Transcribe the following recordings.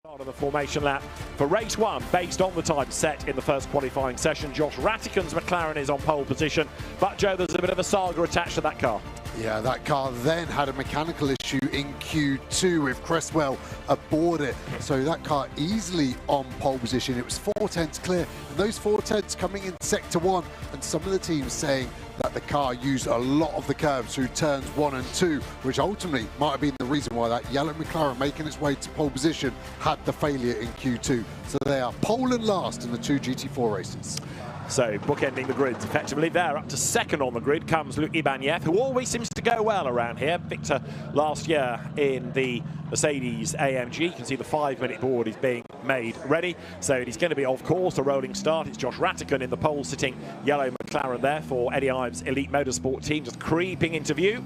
Start of the formation lap for race one, based on the time set in the first qualifying session. Josh Ratican's McLaren is on pole position, but Joe, there's a bit of a saga attached to that car. Yeah, that car then had a mechanical issue in Q2 with Cresswell aboard it. So that car easily on pole position. It was 4/10 clear, and those 4/10 coming in sector one, and some of the teams saying that the car used a lot of the curves through turns 1 and 2, which ultimately might have been the reason why that yellow McLaren making its way to pole position had the failure in Q2. So they are pole and last in the 2 GT4 races. So bookending the grids effectively there. Up to second on the grid comes Luc Ibanez, who always seems to go well around here. Victor last year in the Mercedes AMG. You can see the 5-minute board is being made ready. So he's going to be, of course, a rolling start. It's Josh Ratican in the pole sitting yellow McLaren there for Eddie Ives' Elite Motorsport team, just creeping into view.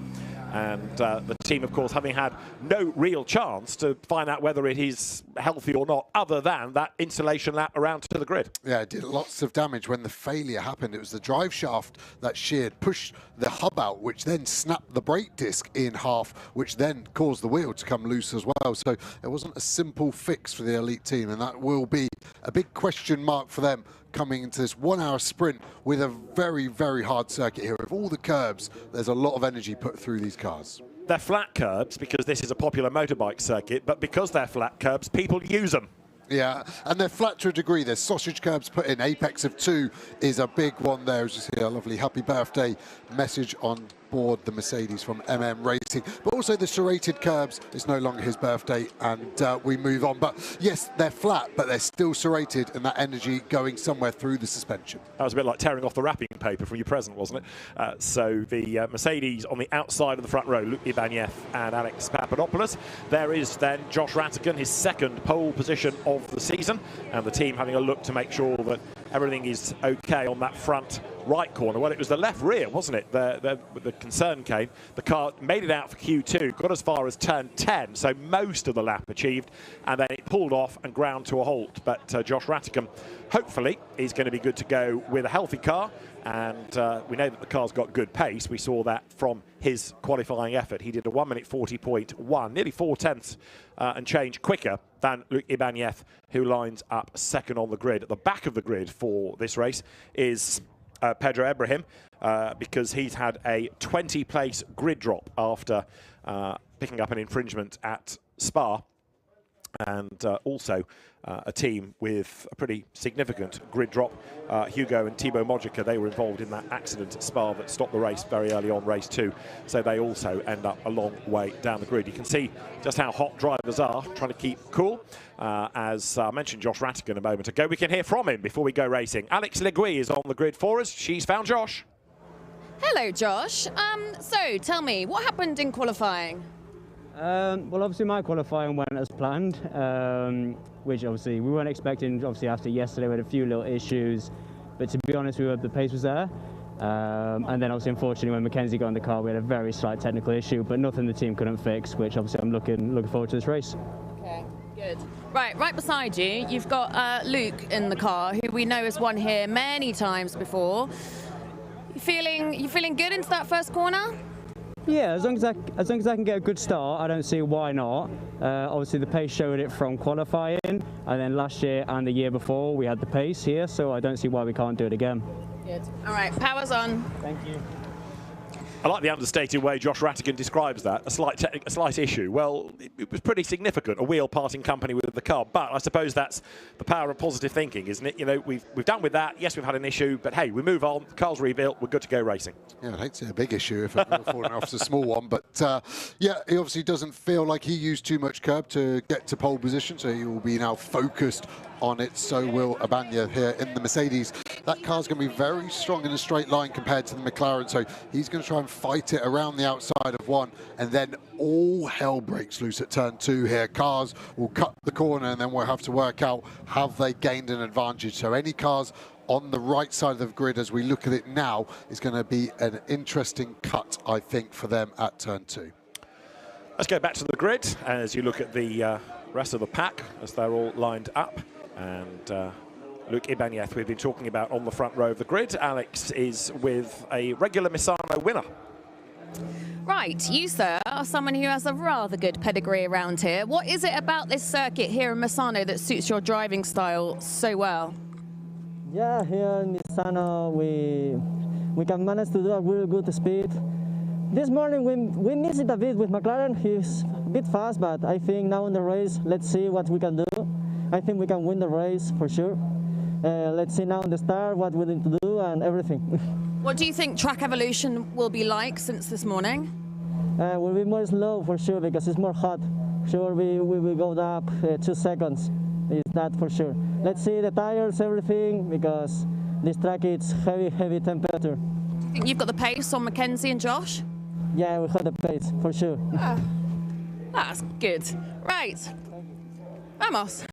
And the team, of course, having had no real chance to find out whether it is healthy or not, other than that installation lap around to the grid. Yeah, it did lots of damage when the failure happened. It was the drive shaft that sheared, pushed the hub out, which then snapped the brake disc in half, which then caused the wheel to come loose as well. So it wasn't a simple fix for the elite team, and that will be a big question mark for them coming into this 1-hour sprint with a very, very hard circuit here. With all the curbs, there's a lot of energy put through these cars. They're flat curbs because this is a popular motorbike circuit, but because they're flat curbs, people use them. Yeah, and they're flat to a degree. There's sausage curbs put in. Apex of 2 is a big one there. As you see, a lovely happy birthday message on board the Mercedes from Racing. But also the serrated curbs. It's no longer his birthday, and we move on. But yes, they're flat, but they're still serrated, and that energy going somewhere through the suspension. That was a bit like tearing off the wrapping paper from your present, wasn't it? So the Mercedes on the outside of the front row, Luc Ibanez and Alex Papadopoulos. There is then Josh Ratican, his second pole position of the season, and the team having a look to make sure that everything is okay on that front right corner. Well, it was the left rear, wasn't it? The concern came. The car made it out for Q2, got as far as turn 10, so most of the lap achieved, and then it pulled off and ground to a halt. But Josh Ratican, hopefully, is going to be good to go with a healthy car, and we know that the car's got good pace. We saw that from his qualifying effort. He did a 1 minute 40.1, nearly 4/10 and change quicker than Luc Ibanez, who lines up second on the grid. At the back of the grid for this race is Pedro Ibrahim, because he's had a 20-place grid drop after picking up an infringement at Spa, and also a team with a pretty significant grid drop. Hugo and Thibaut Mojica, they were involved in that accident at Spa that stopped the race very early on, race 2. So they also end up a long way down the grid. You can see just how hot drivers are trying to keep cool. As I mentioned Josh Ratican a moment ago, we can hear from him before we go racing. Alex Legui is on the grid for us. She's found Josh. Hello, Josh. So tell me, what happened in qualifying? Well, obviously my qualifying went as planned, which obviously we weren't expecting. Obviously after yesterday we had a few little issues, but to be honest, the pace was there. And then obviously unfortunately when Mackenzie got in the car we had a very slight technical issue, but nothing the team couldn't fix, which obviously I'm looking forward to this race. Okay, good. Right beside you, you've got Luke in the car, who we know has won here many times before. You feeling good into that first corner? Yeah, as long as I can get a good start, I don't see why not. Obviously the pace showed it from qualifying, and then last year and the year before we had the pace here, so I don't see why we can't do it again. Good. All right, power's on. Thank you. I like the understated way Josh Ratican describes that, a slight issue. Well, it was pretty significant, a wheel parting company with the car, but I suppose that's the power of positive thinking, isn't it? You know, we've done with that. Yes, we've had an issue, but hey, we move on. The car's rebuilt. We're good to go racing. Yeah, I'd hate to say a big issue if a wheel falling off is a small one, but yeah, he obviously doesn't feel like he used too much curb to get to pole position, so he will be now focused on it. So will Abanya here in the Mercedes. That car's going to be very strong in a straight line compared to the McLaren, so he's going to try and fight it around the outside of 1, and then all hell breaks loose at turn 2 here. Cars will cut the corner, and then we'll have to work out, have they gained an advantage? So any cars on the right side of the grid, as we look at it now, is going to be an interesting cut, I think, for them at turn 2. Let's go back to the grid as you look at the rest of the pack as they're all lined up. And Luc Ibanez, we've been talking about on the front row of the grid. Alex is with a regular Misano winner. Right, you, sir, are someone who has a rather good pedigree around here. What is it about this circuit here in Misano that suits your driving style so well? Yeah, here in Misano, we can manage to do a really good speed. This morning we missed it a bit with McLaren. He's a bit fast, but I think now in the race, let's see what we can do. I think we can win the race for sure. Let's see now in the start what we need to do and everything. What do you think track evolution will be like since this morning? Will be more slow for sure because it's more hot. Sure, we will go up 2 seconds. Is that for sure? Let's see the tires, everything, because this track is heavy temperature. Do you think you've got the pace on Mackenzie and Josh? Yeah, we have the pace for sure. That's good. Right. Vamos.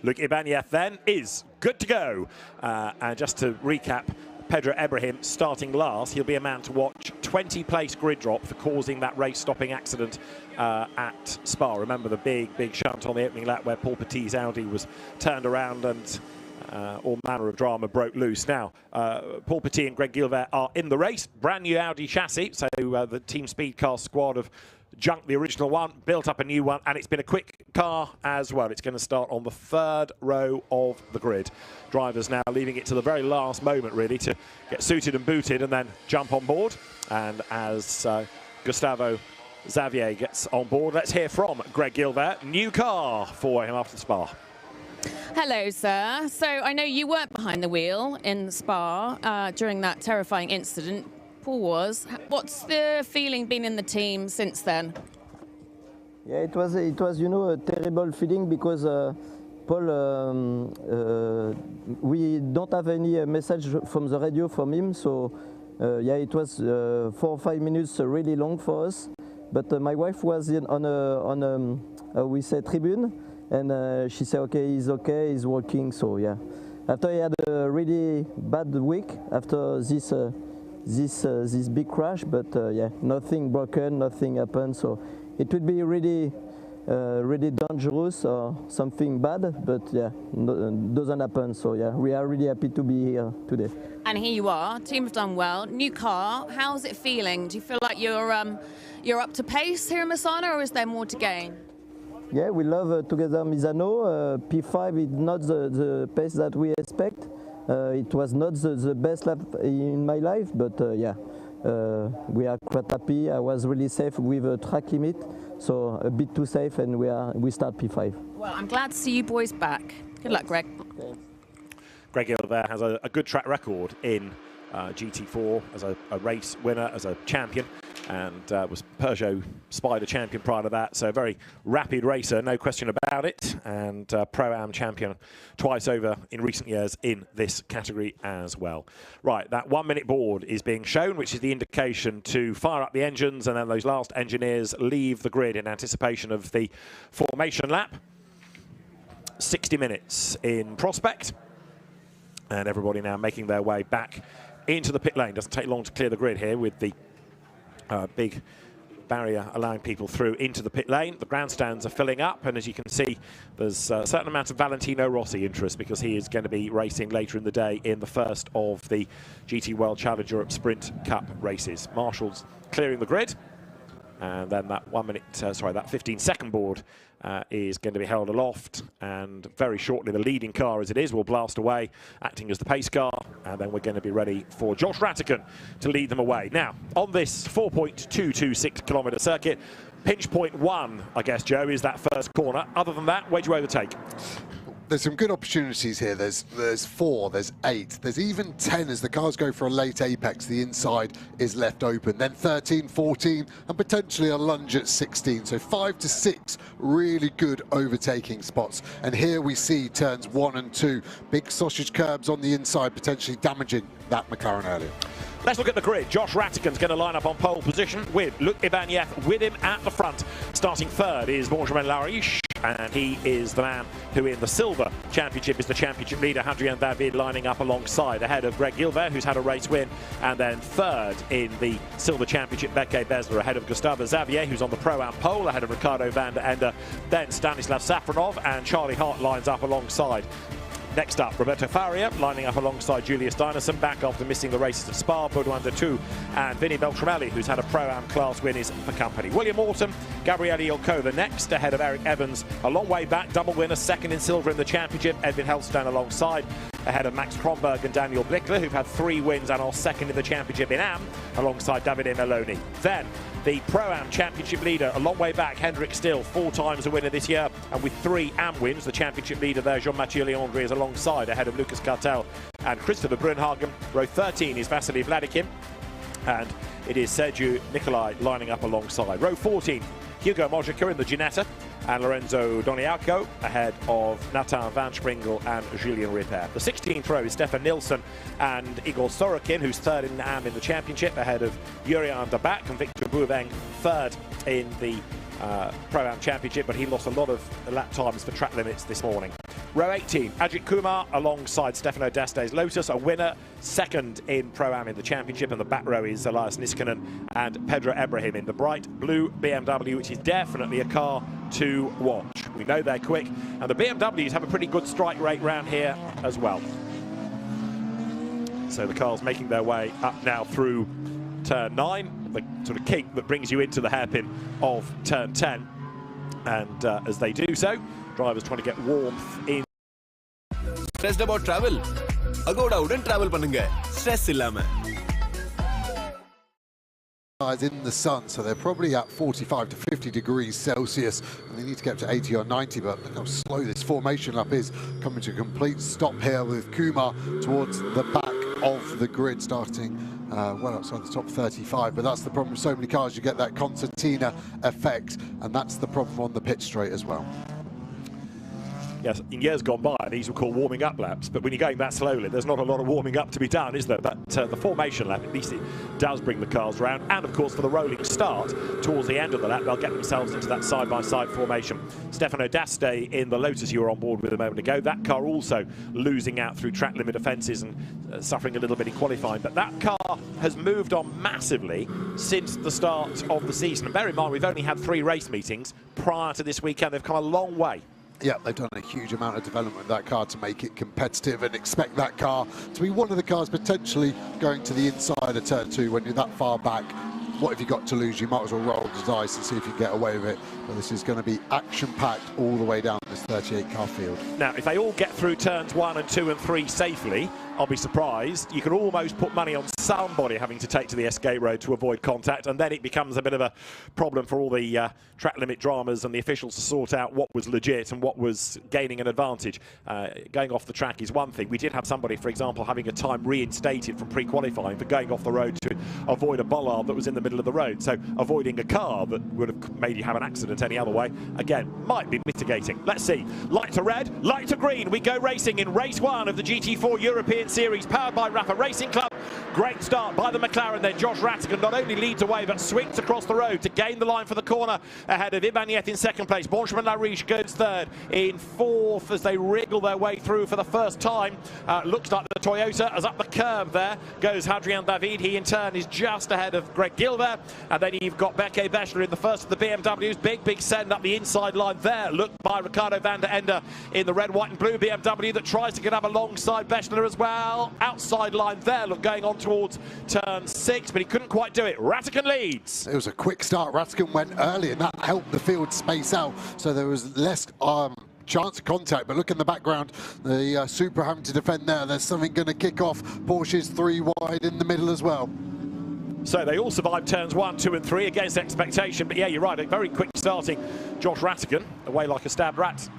Luke Ibanez then is good to go. And just to recap, Pedro Ibrahim starting last. He'll be a man to watch. 20-place grid drop for causing that race-stopping accident at Spa. Remember the big shunt on the opening lap where Paul Petit's Audi was turned around and all manner of drama broke loose. Now, Paul Petit and Greg Gilbert are in the race. Brand new Audi chassis, so the Team Speedcar squad have junked the original one, built up a new one, and it's been a quick car as well. It's going to start on the 3rd row of the grid. Drivers now leaving it to the very last moment, really, to get suited and booted and then jump on board. And as Gustavo Xavier gets on board, let's hear from Greg Gilbert. New car for him after Spa. Hello, sir. So I know you weren't behind the wheel in Spa during that terrifying incident. Paul was. What's the feeling been in the team since then? Yeah, it was you know, a terrible feeling because Paul, we don't have any message from the radio from him, so yeah, it was 4 or 5 minutes really long for us. But my wife was on we say tribune, and she said, okay, he's working. So yeah, after he had a really bad week after this big crash, but yeah, nothing broken, nothing happened. So it would be really dangerous or something bad, but yeah, doesn't happen. So yeah, we are really happy to be here today. And here you are. Team have done well. New car. How's it feeling? Do you feel like you're up to pace here in Misano, or is there more to gain? Yeah, we love together Misano. P5 is not the pace that we expect. It was not the best lap in my life, but yeah, we are quite happy. I was really safe with a track limit, so a bit too safe, and we start P5. Well, I'm glad to see you boys back. Good luck, Greg. Thanks. Greg Gilbert has a good track record in GT4 as a race winner, as a champion, and was Peugeot Spider champion prior to that. So a very rapid racer, no question about it, and Pro-Am champion twice over in recent years in this category as well. Right, that 1 minute board is being shown, which is the indication to fire up the engines, and then those last engineers leave the grid in anticipation of the formation lap. 60 minutes in prospect, and everybody now making their way back into the pit lane. Doesn't take long to clear the grid here with the big barrier allowing people through into the pit lane. The grandstands are filling up, and as you can see, there's a certain amount of Valentino Rossi interest because he is going to be racing later in the day in the first of the GT World Challenge Europe Sprint Cup races. Marshall's clearing the grid, and then that 15-second board is going to be held aloft, and very shortly the leading car as it is will blast away, acting as the pace car, and then we're going to be ready for Josh Ratigan to lead them away. Now, on this 4.226 kilometre circuit, pinch point 1, I guess, Joe, is that first corner. Other than that, where do you overtake? There's some good opportunities here. There's 4, there's 8, there's even 10 as the cars go for a late apex. The inside is left open. Then 13, 14, and potentially a lunge at 16. So 5 to 6 really good overtaking spots. And here we see turns 1 and 2. Big sausage curbs on the inside, potentially damaging that McLaren earlier. Let's look at the grid. Josh Ratigan's going to line up on pole position with Luc Ibanez with him at the front. Starting third is Benjamin Lariche, and he is the man who in the Silver Championship is the championship leader. Hadrien David lining up alongside ahead of Greg Gilbert, who's had a race win, and then third in the Silver Championship, Beke Besler ahead of Gustavo Xavier, who's on the Pro-Am pole ahead of Ricardo van der Ende. Then Stanislav Safronov and Charlie Hart lines up alongside Next up, Roberto Faria lining up alongside Julius Dynason, back after missing the races at Spa, Baudouin de Two, and Vinny Beltramelli, who's had a Pro-Am class win, is for company. William Orton, Gabriele Ilkova next, ahead of Eric Evans, a long way back, double winner, second in silver in the championship, Edwin Helstone alongside, ahead of Max Kronberg and Daniel Blickler, who've had 3 wins and are second in the championship in Am, alongside Davide Meloni. Then, the Pro-Am Championship leader, a long way back, Hendrik Still, 4 times a winner this year, and with 3 Am wins, the championship leader there, Jean-Mathieu Leandri, is alongside, ahead of Lucas Cartel and Christopher Brunhagen. Row 13 is Vasily Vladikin, and it is Sergiu Nicolai lining up alongside. Row 14, Hugo Mojica in the Ginetta, and Lorenzo Doniaco ahead of Nathan Van Springel and Julien Ripper. The 16th row is Stefan Nilsson and Igor Sorokin, who's third in Am in the championship, ahead of Jurian Dabak and Victor Bouveng, third in the Pro-Am Championship, but he lost a lot of lap times for track limits this morning. Row 18, Ajith Kumar alongside Stefano Daste's Lotus, a winner, second in Pro-Am in the Championship, and the back row is Elias Niskanen and Pedro Ibrahim in the bright blue BMW, which is definitely a car to watch. We know they're quick, and the BMWs have a pretty good strike rate round here as well. So the cars making their way up now through turn 9, the sort of kink that brings you into the hairpin of turn 10, and as they do so, drivers trying to get warmth in. Stressed about travel? Agoda wouldn't travel pannunga. Stress illama. In the sun, so they're probably at 45 to 50 degrees Celsius, and they need to get up to 80 or 90, but look how slow this formation lap is, coming to a complete stop here with Kumar towards the back of the grid, starting well outside the top 35, but that's the problem with so many cars, you get that concertina effect, and that's the problem on the pit straight as well. Yes, in years gone by, these were called warming up laps, but when you're going that slowly, there's not a lot of warming up to be done, is there? But the formation lap, at least it does bring the cars round, and of course for the rolling start, towards the end of the lap, they'll get themselves into that side-by-side formation. Stefano Daste in the Lotus you were on board with a moment ago, that car also losing out through track limit offences and suffering a little bit in qualifying, but that car has moved on massively since the start of the season. And bear in mind, we've only had 3 race meetings prior to this weekend. They've come a long way. Yeah, they've done a huge amount of development with that car to make it competitive, and expect that car to be one of the cars potentially going to the inside of turn 2 when you're that far back. What have you got to lose? You might as well roll the dice and see if you can get away with it. But this is going to be action-packed all the way down this 38-car field. Now, if they all get through turns 1 and 2 and 3 safely, I'll be surprised. You can almost put money on somebody having to take to the escape road to avoid contact, and then it becomes a bit of a problem for all the track limit dramas and the officials to sort out what was legit and what was gaining an advantage. Going off the track is one thing. We did have somebody, for example, having a time reinstated from pre-qualifying for going off the road to avoid a bollard that was in the middle of the road. So avoiding a car that would have made you have an accident any other way, again, might be mitigating. Let's see. Light to red, light to green. We go racing in race 1 of the GT4 European Series, powered by RAFA Racing Club. Great start by the McLaren there. Josh Rattigan not only leads away, but swings across the road to gain the line for the corner, ahead of Ibanez in second place. Benjamin Lariche goes third. In fourth, as they wriggle their way through for the first time, looks like the Toyota as up the curve there goes Hadrian David. He in turn is just ahead of Greg Gilbert, and then you've got Beke Beschler in the first of the BMWs. Big send up the inside line there, looked by Ricardo van der Ende in the red, white and blue BMW that tries to get up alongside Beschler as well. Outside line there, look, going on towards turn 6, but he couldn't quite do it. Rattigan leads. It was a quick start. Rattigan went early, and that helped the field space out, so there was less chance of contact. But look in the background, the Supra having to defend there. There's something going to kick off. Porsche's 3 wide in the middle as well. So they all survived turns 1, 2 and 3 against expectation. But yeah, you're right, a very quick starting Josh Rattigan, away like a stabbed rat.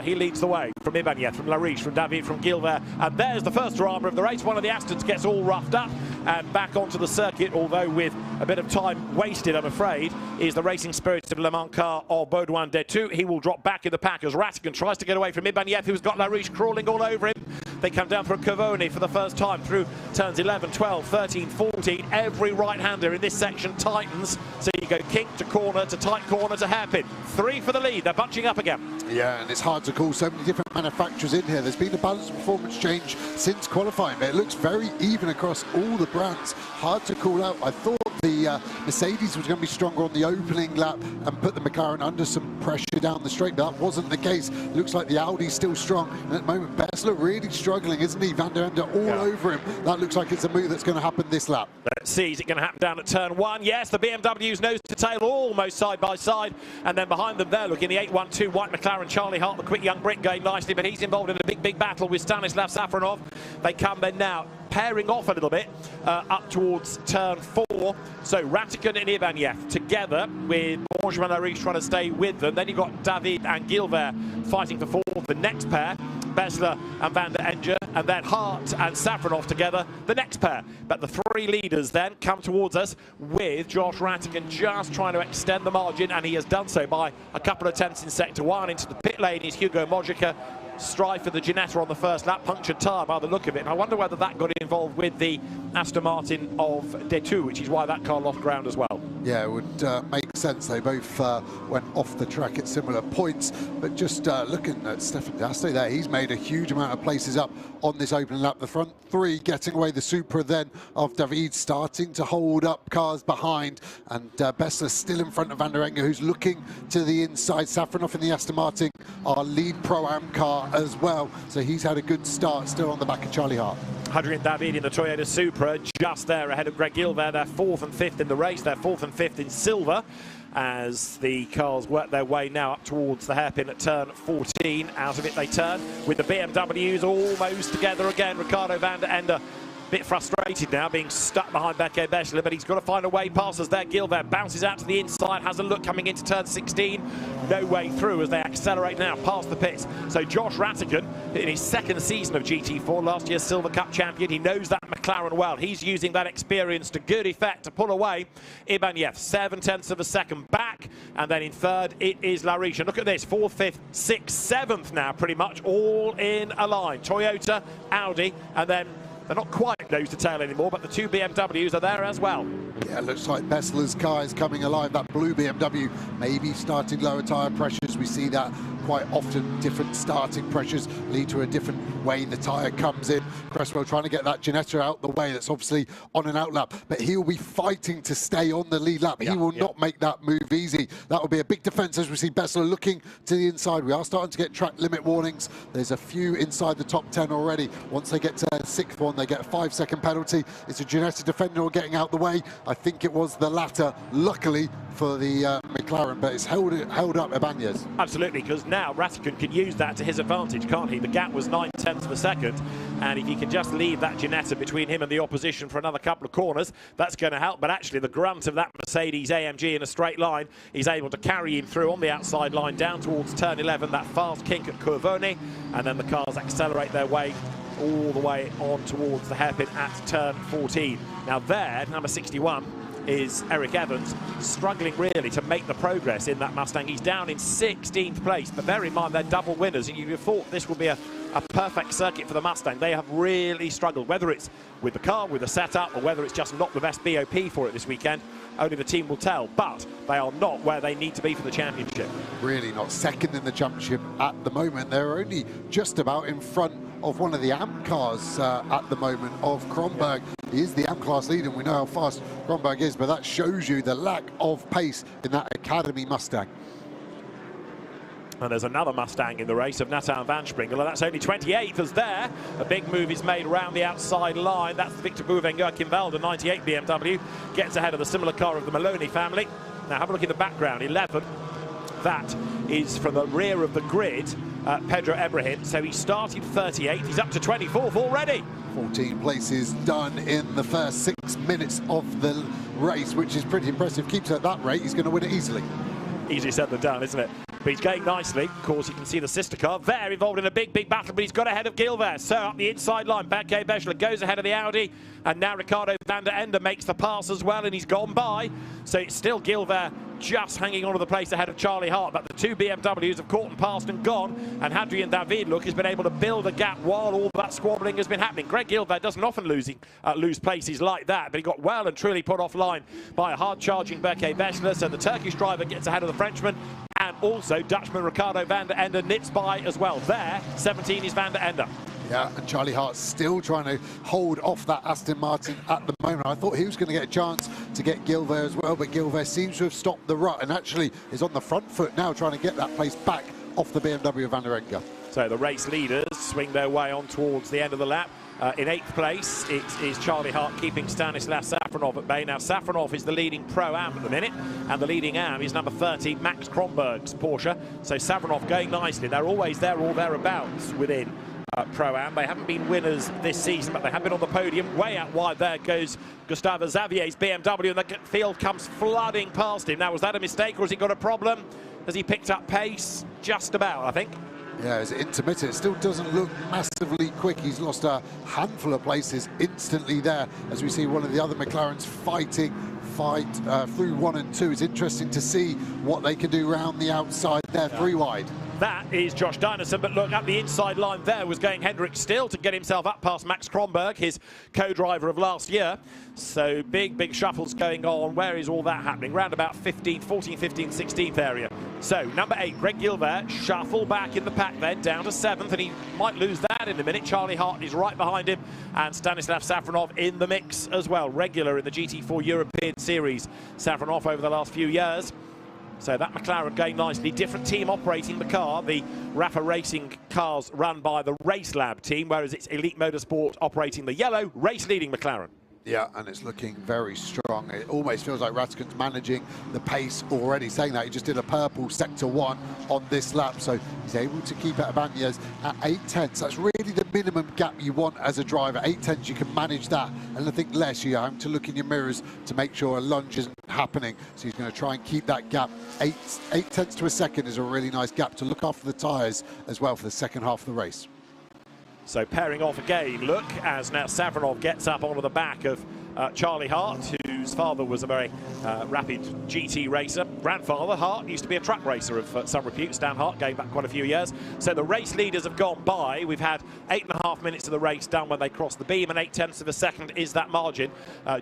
He leads the way from Ibanez, from Lariche, from David, from Gilbert. And there's the first drama of the race. One of the Astons gets all roughed up and back onto the circuit, although with a bit of time wasted, I'm afraid, is the racing spirit of Le Mans car of Baudouin de Two. He will drop back in the pack as Rattigan tries to get away from Ibanez, who's got Lariche crawling all over him. They come down through Cavoni for the first time through turns 11, 12, 13, 14. Every right-hander in this section tightens. So you go kink to corner to tight corner to hairpin. 3 for the lead. They're bunching up again. Yeah, and it's hard to call so many different manufacturers in here. There's been a balanced performance change since qualifying, but it looks very even across all the brands. Hard to call out. I thought the Mercedes was going to be stronger on the opening lap and put the McLaren under some pressure down the straight. That wasn't the case. Looks like the Audi's still strong. And at the moment, Bessler really struggling, isn't he? Van der Ende all over him. That looks like it's a move that's going to happen this lap. Let's see, is it going to happen down at turn 1? Yes, the BMW's nose to tail almost side by side. And then behind them there, looking the 812 white McLaren, Charlie Hart, the quick young Brit, going nicely, but he's involved in a big battle with Stanislav Safronov. They come then now pairing off a little bit up towards turn 4. So Ratigan and Ibanez together with Benjamin Lariche trying to stay with them. Then you've got David and Gilbert fighting for 4th. The next pair, Bessler and Van der Ende, and then Hart and Safronov together, the next pair. But the 3 leaders then come towards us with Josh Ratigan just trying to extend the margin, and he has done so by a couple of tenths in sector 1. Into the pit lane is Hugo Mojica. Strive for the Ginetta on the first lap, punctured tyre by the look of it. And I wonder whether that got involved with the Aston Martin of Detu, which is why that car lost ground as well. Yeah, it would make sense. They both went off the track at similar points. But just looking at Stefan Daste there, he's made a huge amount of places up on this opening lap. The front 3 getting away the Supra then of David, starting to hold up cars behind. And Bessler still in front of Van der Ende, who's looking to the inside. Safronov in the Aston Martin, our lead Pro-Am car as well. So he's had a good start, still on the back of Charlie Hart. Adrian David in the Toyota Supra, just there ahead of Greg Gilbert. They're 4th and 5th in the race. They're 4th and 5th in silver as the cars work their way now up towards the hairpin at turn 14. Out of it they turn with the BMWs almost together again. Ricardo Van der Ende bit frustrated now, being stuck behind Beke Bessler, but he's got to find a way past us there. Gilbert bounces out to the inside, has a look coming into turn 16. No way through as they accelerate now past the pits. So Josh Ratigan, in his 2nd season of GT4, last year's Silver Cup champion, he knows that McLaren well. He's using that experience to good effect to pull away Ibanez. 7/10 of a second back, and then in 3rd it is Lariche. And look at this, 4th, 5th, 6th, 7th now, pretty much all in a line. Toyota, Audi, and then they're not quite nose to tail anymore, but the 2 BMWs are there as well. Yeah, looks like Bessler's car is coming alive. That blue BMW maybe starting lower tyre pressures. We see that quite often. Different starting pressures lead to a different way the tyre comes in. Cresswell trying to get that Ginetta out the way. That's obviously on an out lap, but he'll be fighting to stay on the lead lap. He will not make that move easy. That will be a big defence as we see Bessler looking to the inside. We are starting to get track limit warnings. There's a few inside the top 10 already. Once they get to the 6th one, they get a 5-second penalty. It's a Ginetta defender getting out the way. I think it was the latter, luckily for the McLaren, but it's held up Ibanez. Absolutely, because now Ratigan can use that to his advantage, can't he? The gap was 9/10 of a second, and if he can just leave that Ginetta between him and the opposition for another couple of corners, that's going to help. But actually, the grunt of that Mercedes AMG in a straight line is able to carry him through on the outside line down towards turn 11, that fast kink at Curvone, and then the cars accelerate their way all the way on towards the hairpin at turn 14. Now there, number 61, is Eric Evans, struggling really to make the progress in that Mustang. He's down in 16th place, but bear in mind they're double winners, and you'd have thought this would be a perfect circuit for the Mustang. They have really struggled, whether it's with the car, with the setup, or whether it's just not the best BOP for it this weekend. Only the team will tell, but they are not where they need to be for the championship. Really not. 2nd in the championship at the moment. They're only just about in front of one of the AM cars at the moment of Kronberg. He is the AM class leader, and we know how fast Kronberg is, but that shows you the lack of pace in that Academy Mustang. And there's another Mustang in the race of Nathan van Springel, and that's only 28th as there. A big move is made around the outside line. That's Victor Bouvenga-Kimvalda, 98 BMW, gets ahead of the similar car of the Maloney family. Now have a look in the background, 11. That is from the rear of the grid, Pedro Ebrahim. So he started 38, he's up to 24th already. 14 places done in the first 6 minutes of the race, which is pretty impressive. Keeps at that rate, he's going to win it easily. Easier said than done, isn't it? But he's going nicely. Of course, you can see the sister car there involved in a big battle, but he's got ahead of Gilbert. So up the inside line, Beke Bessler goes ahead of the Audi, and now Ricardo Van der Ende makes the pass as well, and he's gone by. So it's still Gilbert just hanging on to the place ahead of Charlie Hart, but the 2 BMWs have caught and passed and gone, and Hadrian David, look, has been able to build a gap while all that squabbling has been happening. Greg Gilbert doesn't often lose places like that, but he got well and truly put offline by a hard-charging Beke Bessler, so the Turkish driver gets ahead of the Frenchman, and also Dutchman Ricardo Van der Ende knits by as well. There, 17 is Van der Ende. Yeah, and Charlie Hart still trying to hold off that Aston Martin at the moment. I thought he was going to get a chance to get Gilbert as well, but Gilbert seems to have stopped the rut and actually is on the front foot now, trying to get that place back off the BMW of Van der Enga. So the race leaders swing their way on towards the end of the lap. In 8th place, it is Charlie Hart keeping Stanislav Safronov at bay. Now, Safronov is the leading Pro-Am at the minute, and the leading Am is number 30, Max Kronberg's Porsche. So Safronov going nicely. They're always there or thereabouts within Pro-Am. They haven't been winners this season, but they have been on the podium. Way out wide there goes Gustavo Xavier's BMW, and the field comes flooding past him. Now, was that a mistake, or has he got a problem? Has he picked up pace? Just about, I think. Yeah, it's intermittent. It still doesn't look massively quick. He's lost a handful of places instantly there, as we see one of the other McLarens fight through 1 and 2. It's interesting to see what they can do round the outside there, 3 wide. That is Josh Dynaston, but look, up the inside line there was going Hendrik Still to get himself up past Max Kronberg, his co-driver of last year. So big shuffles going on. Where is all that happening? Round about 14, 15th, 16th area. So number 8, Greg Gilbert, shuffle back in the pack then, down to 7th, and he might lose that in a minute. Charlie Hart is right behind him, and Stanislav Safronov in the mix as well. Regular in the GT4 European Series, Safronov over the last few years. So that McLaren going nicely. Different team operating the car. The RAFA Racing cars run by the Race Lab team, whereas it's Elite Motorsport operating the yellow race-leading McLaren. Yeah, and it's looking very strong. It almost feels like Rattigan's managing the pace already. Saying that, he just did a purple sector 1 on this lap, so he's able to keep it at Ibanez at 8/10. That's really the minimum gap you want as a driver. 8/10, you can manage that, and I think less, you have to look in your mirrors to make sure a lunge isn't happening. So he's going to try and keep that gap. 8/10 to a second is a really nice gap to look after the tyres as well for the second half of the race. So pairing off again, look, as now Safronov gets up onto the back of Charlie Hart, whose father was a very rapid GT racer. Grandfather, Hart, used to be a truck racer of some repute, Stan Hart, going back quite a few years. So the race leaders have gone by. We've had 8.5 minutes of the race done when they crossed the beam, and 8/10 of a second is that margin.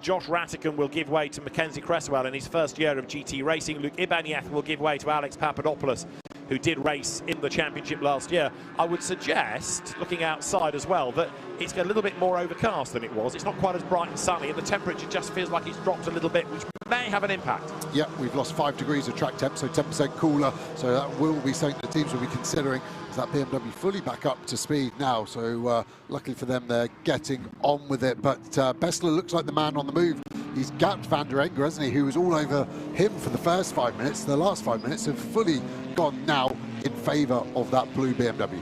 Josh Rattigan will give way to Mackenzie Cresswell in his first year of GT racing. Luke Ibanez will give way to Alex Papadopoulos, who did race in the championship last year. I would suggest, looking outside as well, that it's a little bit more overcast than it was. It's not quite as bright and sunny, and the temperature just feels like it's dropped a little bit, which may have an impact. Yeah, we've lost 5 degrees of track temp, so 10% cooler, so that will be something the teams will be considering. Is that BMW fully back up to speed now, so luckily for them, they're getting on with it. But Bessler looks like the man on the move. He's gapped Van der Enga, hasn't he, who was all over him for the first 5 minutes. The last 5 minutes have fully gone now in favour of that blue BMW.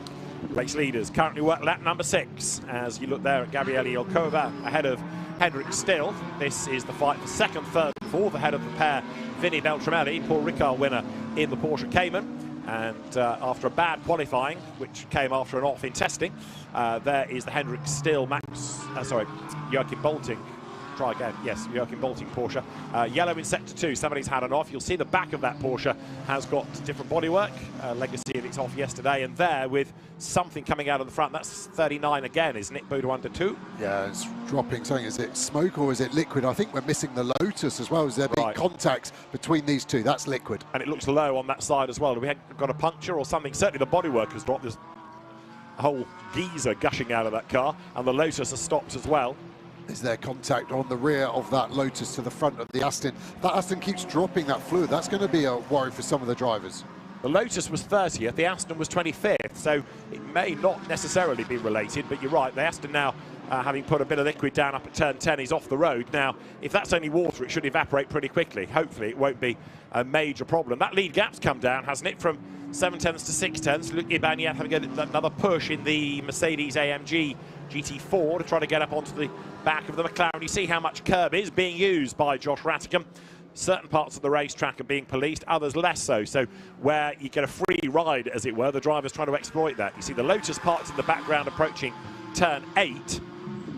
Race leaders currently work lap number 6. As you look there at Gabriele Ilkova ahead of Hendrik Still. This is the fight for 2nd, 3rd and 4th ahead of the pair Vinny Beltramelli, Paul Ricard winner in the Porsche Cayman. And after a bad qualifying, which came after an off in testing, there is the Hendrik Still Joachim Bolting. Try again, yes, Joachim Bolting Porsche. Yellow in sector 2, somebody's had an off. You'll see the back of that Porsche has got different bodywork, legacy of its off yesterday, and there with something coming out of the front. That's 39 again, isn't it? Budo under 2. Yeah, it's dropping something. Is it smoke or is it liquid? I think we're missing the Lotus as well. Is there big contact between these two? That's liquid. And it looks low on that side as well. Have we got a puncture or something? Certainly the bodywork has dropped. There's a whole geyser gushing out of that car, and the Lotus has stopped as well. Is there contact on the rear of that Lotus to the front of the Aston? That Aston keeps dropping that fluid. That's going to be a worry for some of the drivers. The Lotus was 30th, the Aston was 25th, so it may not necessarily be related, but you're right, the Aston now, having put a bit of liquid down up at turn 10, is off the road. Now, if that's only water, it should evaporate pretty quickly. Hopefully, it won't be a major problem. That lead gap's come down, hasn't it, from 7/10 to 6/10. Luke Ibanez having another push in the Mercedes AMG GT4 to try to get up onto the back of the McLaren. You see how much curb is being used by Josh Rattigan. Certain parts of the racetrack are being policed, others less so. So where you get a free ride, as it were, the driver's trying to exploit that. You see the Lotus parts in the background approaching turn 8,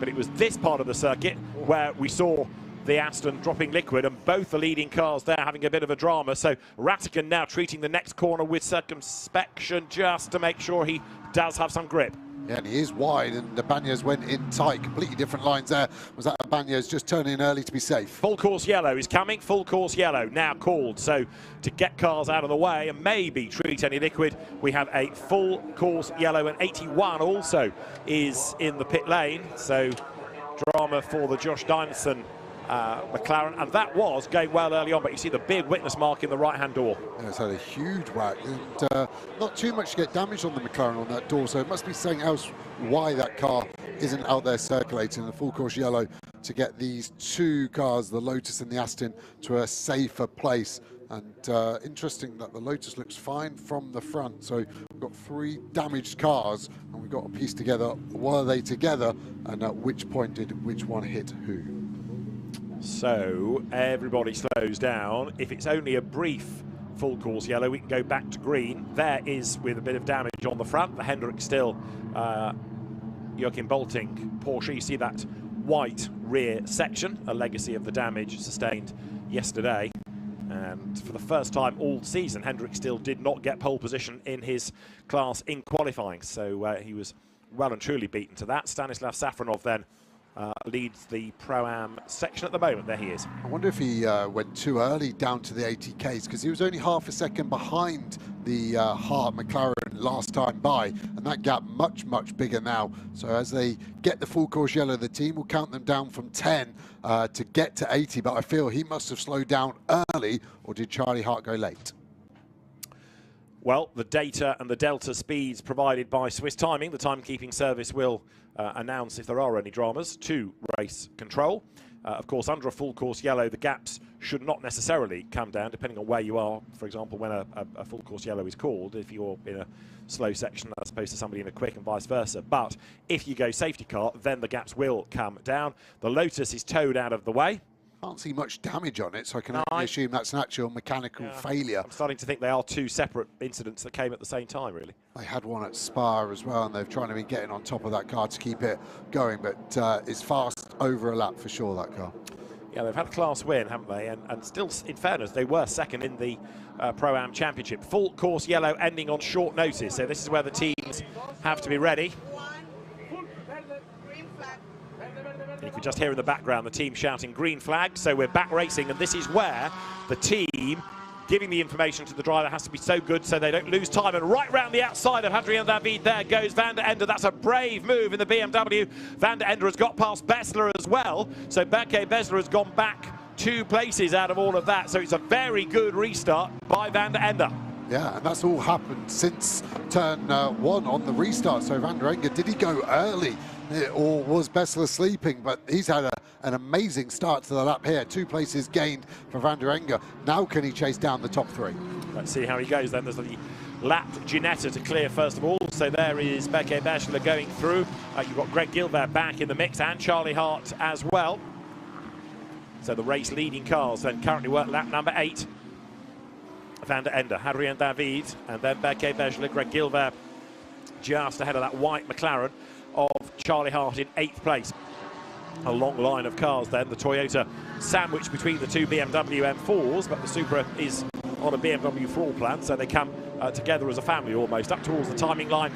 but it was this part of the circuit where we saw the Aston dropping liquid, and both the leading cars there having a bit of a drama. So Rattigan now treating the next corner with circumspection just to make sure he does have some grip. Yeah, and he is wide, and Banyas went in tight. Completely different lines there. Was that Banyas just turning in early to be safe? Full course yellow is coming. Full course yellow now called. So to get cars out of the way and maybe treat any liquid, we have a full course yellow, and 81 also is in the pit lane. So drama for the Josh Dynson McLaren, and that was going well early on, but you see the big witness mark in the right-hand door. Yeah, it's had a huge whack, and not too much to get damaged on the McLaren on that door, so it must be something else why that car isn't out there circulating. The full course yellow to get these two cars, the Lotus and the Aston, to a safer place. And interesting that the Lotus looks fine from the front. So we've got 3 damaged cars, and we've got to piece together, were they together, and at which point did which one hit who? So everybody slows down. If it's only a brief full course yellow, we can go back to green. There is, with a bit of damage on the front, the Hendrick Still Joachim Bolting Porsche. You see that white rear section, a legacy of the damage sustained yesterday. And for the first time all season, Hendrick Still did not get pole position in his class in qualifying. So he was well and truly beaten to that. Stanislav Safronov then leads the Pro-Am section at the moment. There he is. I wonder if he went too early down to the 80Ks, because he was only half a second behind the Hart McLaren last time by, and that gap much bigger now. So as they get the full course yellow, the team will count them down from 10 to get to 80, but I feel he must have slowed down early, or did Charlie Hart go late? Well, the data and the delta speeds provided by Swiss Timing, the timekeeping service, will announce if there are any dramas to race control. Of course, under a full course yellow, the gaps should not necessarily come down, depending on where you are. For example, when a full course yellow is called, if you're in a slow section as opposed to somebody in a quick, and vice versa. But if you go safety car, then the gaps will come down. The Lotus is towed out of the way. Can't see much damage on it, so I can only assume that's an actual mechanical failure. I'm starting to think they are 2 separate incidents that came at the same time, really. They had one at Spa as well, and they've trying to be getting on top of that car to keep it going, but it's fast over a lap for sure, that car. Yeah, they've had a class win, haven't they? And still, in fairness, they were second in the Pro-Am Championship. Full course yellow ending on short notice, so this is where the teams have to be ready. You can just hear in the background the team shouting green flag, so we're back racing, and this is where the team giving the information to the driver has to be so good so they don't lose time. And right round the outside of Adrien David, there goes Van der Ende. That's a brave move in the BMW. Van der Ende has got past Bessler as well, so Berke Bessler has gone back 2 places out of all of that, so it's a very good restart by Van der Ende. Yeah, and that's all happened since turn 1 on the restart. So Van der Ende, did he go early? Or was Bessler sleeping? But he's had an amazing start to the lap here. 2 places gained for Van der Ende. Now can he chase down the top 3? Let's see how he goes then. There's the lapped Ginetta to clear first of all. So there is Berke Bessler going through. You've got Greg Gilbert back in the mix, and Charlie Hart as well. So the race leading cars then currently work lap number 8. Van der Ende, Adrien David, and then Berke Bessler, Greg Gilbert just ahead of that white McLaren of Charlie Hart in 8th place. A long line of cars then, the Toyota sandwiched between the 2 BMW M4s, but the Supra is on a BMW floor plan, so they come together as a family almost, up towards the timing line.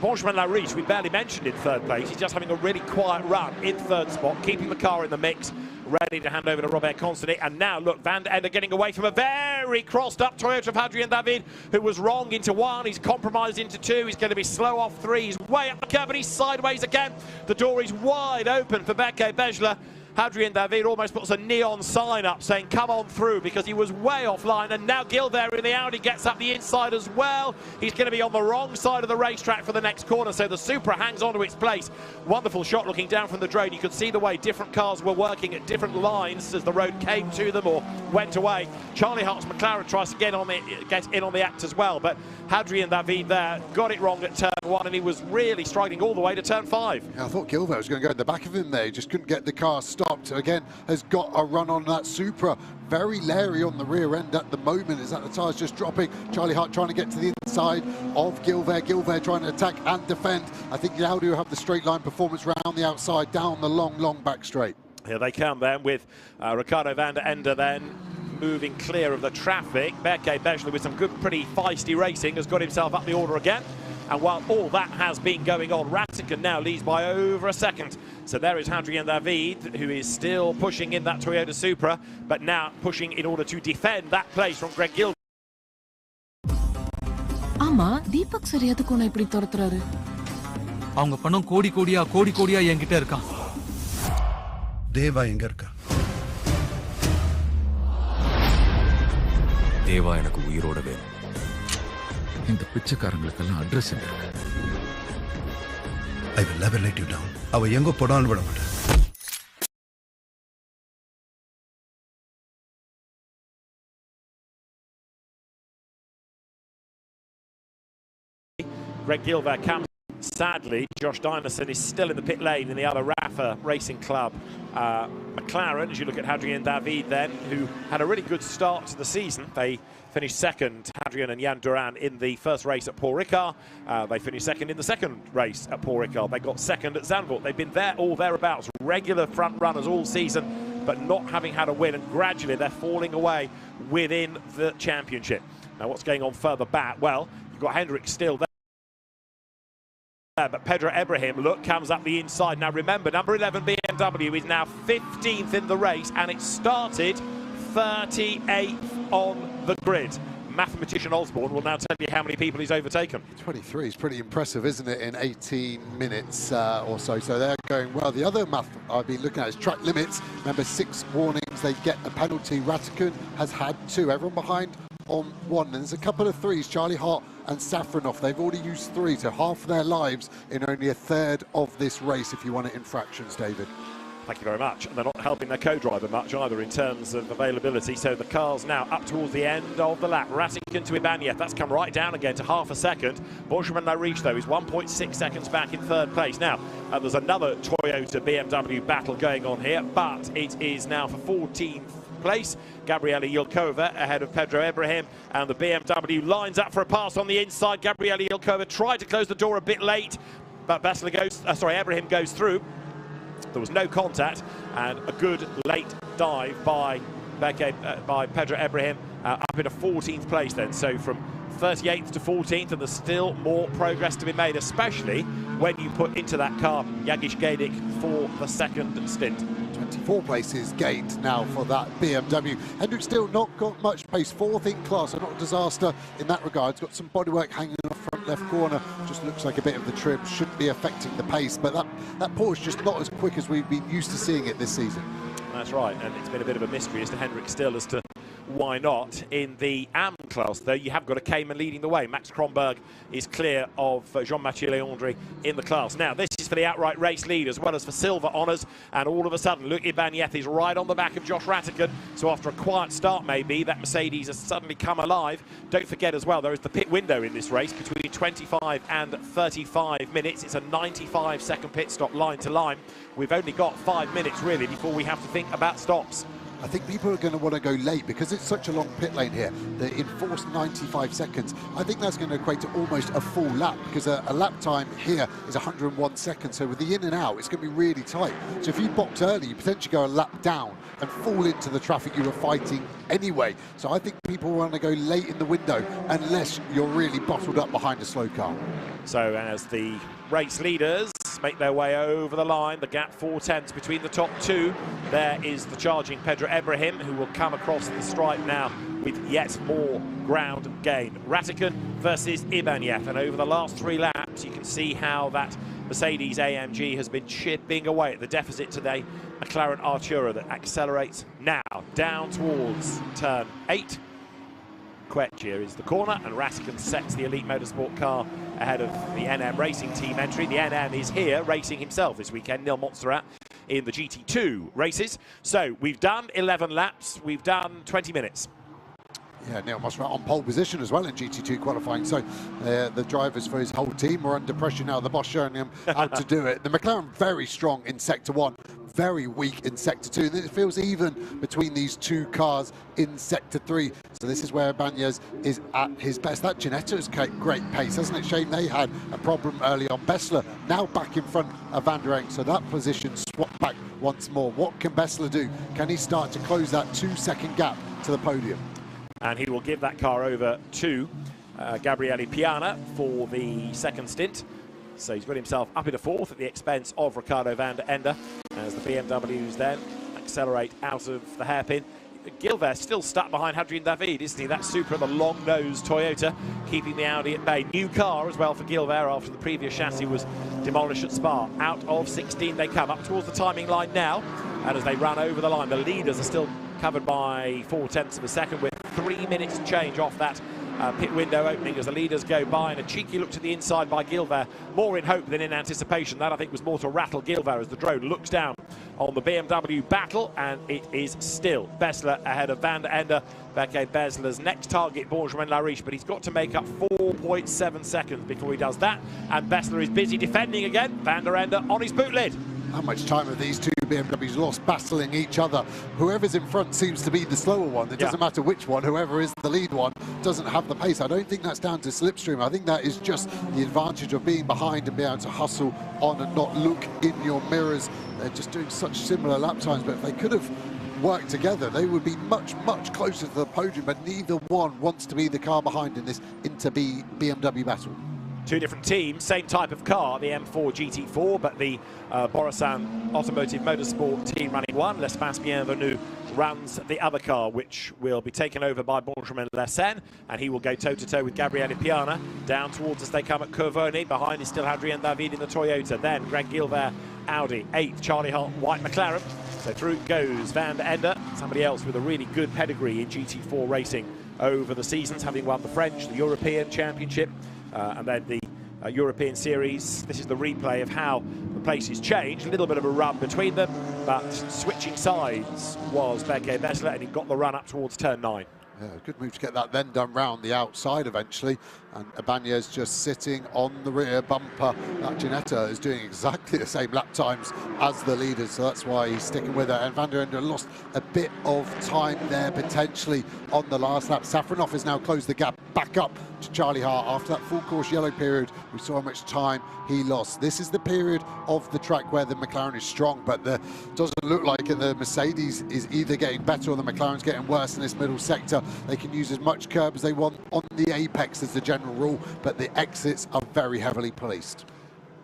Benjamin Lariche, we barely mentioned in 3rd place. He's just having a really quiet run in 3rd spot, keeping the car in the mix, ready to hand over to Robert Constantin. And now, look, Van der Ende getting away from a very crossed-up Toyota of Adrien David, who was wrong into 1. He's compromised into 2. He's going to be slow off 3. He's way up the curve, and he's sideways again. The door is wide open for Berke Bessler. Adrien David almost puts a neon sign up saying come on through, because he was way offline. And now Gilbert in the Audi gets up the inside as well. He's going to be on the wrong side of the racetrack for the next corner, so the Supra hangs on to its place. Wonderful shot looking down from the drone. You could see the way different cars were working at different lines as the road came to them or went away. Charlie Hart's McLaren tries to get in on the act as well, but Adrien David there got it wrong at turn 1, and he was really striding all the way to turn 5. Yeah, I thought Gilbert was going to go in the back of him there. He just couldn't get the car stopped. Again, has got a run on that Supra. Very leery on the rear end at the moment. Is that the tyres just dropping? Charlie Hart trying to get to the inside of Gilbert. Gilbert trying to attack and defend. I think the Audi will have the straight line performance round the outside, down the long back straight. Here they come then with Ricardo Van der Ende then moving clear of the traffic. Berke Bessler with some good, pretty feisty racing has got himself up the order again. And while all that has been going on, Ratigan now leads by over a second. So there is Hadrian David, who is still pushing in that Toyota Supra, but now pushing in order to defend that place from Greg Gill. ஆமா Deepak sir எதுக்கு உன்னை இப்படி துரத்துறாரு? அவங்க பணம் கோடி கோடியா என்கிட்ட இருக்கான். தேவா எங்க இருக்கா? தேவா எனக்கு உயிரோட வேணும். இந்த பிச்சைக்காரங்களுக்கெல்லாம் அட்ரஸ் என்ன? I will never let you down. அவ எங்க போடான்னு விட மாட்டேன். Greg Gill there comes. Sadly, Josh Dynason is still in the pit lane in the other RAFA Racing Club McLaren. As you look at Hadrian David then, who had a really good start to the season. They finished second, Hadrian and Jan Duran, in the first race at Paul Ricard. They finished second in the second race at Paul Ricard. They got second at Zandvoort. They've been there or thereabouts, regular front runners all season, but not having had a win, and gradually they're falling away within the championship. Now what's going on further back? Well, you've got Hendrik still there. But Pedro Ibrahim, look, comes up the inside. Now remember, number 11 BMW is now 15th in the race, and it started 38th on the grid. Mathematician Osborne will now tell you how many people he's overtaken. 23 is pretty impressive, isn't it, in 18 minutes or so. So they're going well. The other math I've been looking at is track limits. Remember, 6 warnings, they get a penalty. Ratigan has had 2. Everyone behind on 1. And there's a couple of 3s, Charlie Hart and Safronov. They've already used 3, so half their lives in only a third of this race, if you want it in fractions, David. Thank you very much. And they're not helping their co-driver much either in terms of availability. So the car's now up towards the end of the lap. Ratigan to Ibanez. That's come right down again to half a second. Benjamin Larouche, though, is 1.6 seconds back in third place. Now, there's another Toyota BMW battle going on here, but it is now for 14th place. Gabriela Yilkova ahead of Pedro Ibrahim, and the BMW lines up for a pass on the inside. Gabriela Yilkova tried to close the door a bit late, but Ibrahim goes through. There was no contact, and a good late dive by Pedro Ibrahim up in a 14th place then. So from 38th to 14th, and there's still more progress to be made, especially when you put into that car Jagish Gaidik for the second stint. 24 places gained now for that BMW. Hendrik still not got much pace, 4th in class, so not a disaster in that regard. He's got some bodywork hanging off front left corner, just looks like a bit of the trim, shouldn't be affecting the pace, but that Porsche just not as quick as we've been used to seeing it this season. That's right, and it's been a bit of a mystery as to Hendrik still as to why not. In the AM class, though, you have got a Cayman leading the way. Max Kronberg is clear of Jean-Mathieu Leandri in the class. Now, this is for the outright race lead as well as for silver honours, and all of a sudden, Luc Ibanez is right on the back of Josh Ratigan. So after a quiet start, maybe, that Mercedes has suddenly come alive. Don't forget as well, there is the pit window in this race between 25 and 35 minutes. It's a 95-second pit stop line to line. We've only got 5 minutes, really, before we have to think about stops. I think people are going to want to go late because it's such a long pit lane here. The enforced 95 seconds. I think that's going to equate to almost a full lap, because a lap time here is 101 seconds. So with the in and out, it's going to be really tight. So if you box early, you potentially go a lap down and fall into the traffic you were fighting anyway. So I think people want to go late in the window unless you're really bottled up behind a slow car. So as the race leaders make their way over the line, the gap 4/10 between the top 2. There is the charging Pedro Ibrahim, who will come across the stripe now with yet more ground gain. Ratigan versus Ibanez, and over the last 3 laps you can see how that Mercedes AMG has been chipping away at the deficit today. McLaren Artura that accelerates now down towards turn 8. Quetchia is the corner, and Ratigan sets the Elite Motorsport car ahead of the NM Racing Team entry. The NM is here racing himself this weekend, Neil Monsterat, in the GT2 races. So we've done 11 laps, we've done 20 minutes. Yeah, Neil Monsterat on pole position as well in GT2 qualifying. So the drivers for his whole team are under pressure now. The boss showing him how to do it. The McLaren very strong in Sector 1. Very weak in Sector 2. It feels even between these 2 cars in Sector 3. So this is where Ibanez is at his best. That Ginetto's great pace, hasn't it? Shame they had a problem early on. Bessler now back in front of Van der Enck. So that position swapped back once more. What can Bessler do? Can he start to close that 2-second gap to the podium? And he will give that car over to Gabriele Piana for the second stint. So he's got himself up into fourth at the expense of Ricardo van der Ende as the BMWs then accelerate out of the hairpin. Gilbert still stuck behind Hadrian David, isn't he? That Supra, the long-nosed Toyota, keeping the Audi at bay. New car as well for Gilbert after the previous chassis was demolished at Spa. Out of 16 they come, up towards the timing line now. And as they run over the line, the leaders are still covered by 0.4 of a second with 3 minutes to change off that pit window opening as the leaders go by, and a cheeky look to the inside by Gilbert, more in hope than in anticipation. That I think was more to rattle Gilbert as the drone looks down on the BMW battle, and it is still Bessler ahead of van der Ende. Beke Bessler's next target, Benjamin-Lariche, but he's got to make up 4.7 seconds before he does that, and Bessler is busy defending again. Van der Ende on his boot lid. How much time have these two BMWs lost battling each other? Whoever's in front seems to be the slower one. It doesn't matter which one, whoever is the lead one doesn't have the pace. I don't think that's down to slipstream. I think that is just the advantage of being behind and being able to hustle on and not look in your mirrors. They're just doing such similar lap times, but if they could have worked together, they would be much, much closer to the podium, but neither one wants to be the car behind in this Inter-BMW battle. Two different teams, same type of car, the M4 GT4, but the Borasan Automotive Motorsport team running one. L'Espace Bienvenu runs the other car, which will be taken over by Benjamin Lessen, and he will go toe-to-toe with Gabriele Piana down towards as they come at Curvone. Behind is still Hadrian David in the Toyota. Then Greg Gilbert, Audi. 8th, Charlie Hart, white McLaren. So through goes Van der Ende, somebody else with a really good pedigree in GT4 racing over the seasons, having won the French, the European Championship, and then the European Series. This is the replay of how the places changed. A little bit of a run between them, but switching sides was Beke Bessler, and he got the run up towards turn 9. Yeah, good move to get that then done round the outside eventually. And Ibanez just sitting on the rear bumper. That Ginetta is doing exactly the same lap times as the leaders, so that's why he's sticking with it. And Van der Ende lost a bit of time there potentially on the last lap. Safronov has now closed the gap back up to Charlie Hart after that full course yellow period. We saw how much time he lost. This is the period of the track where the McLaren is strong, but the doesn't look like it. The Mercedes is either getting better or the McLaren's getting worse in this middle sector. They can use as much curb as they want on the apex as the general rule, but the exits are very heavily policed.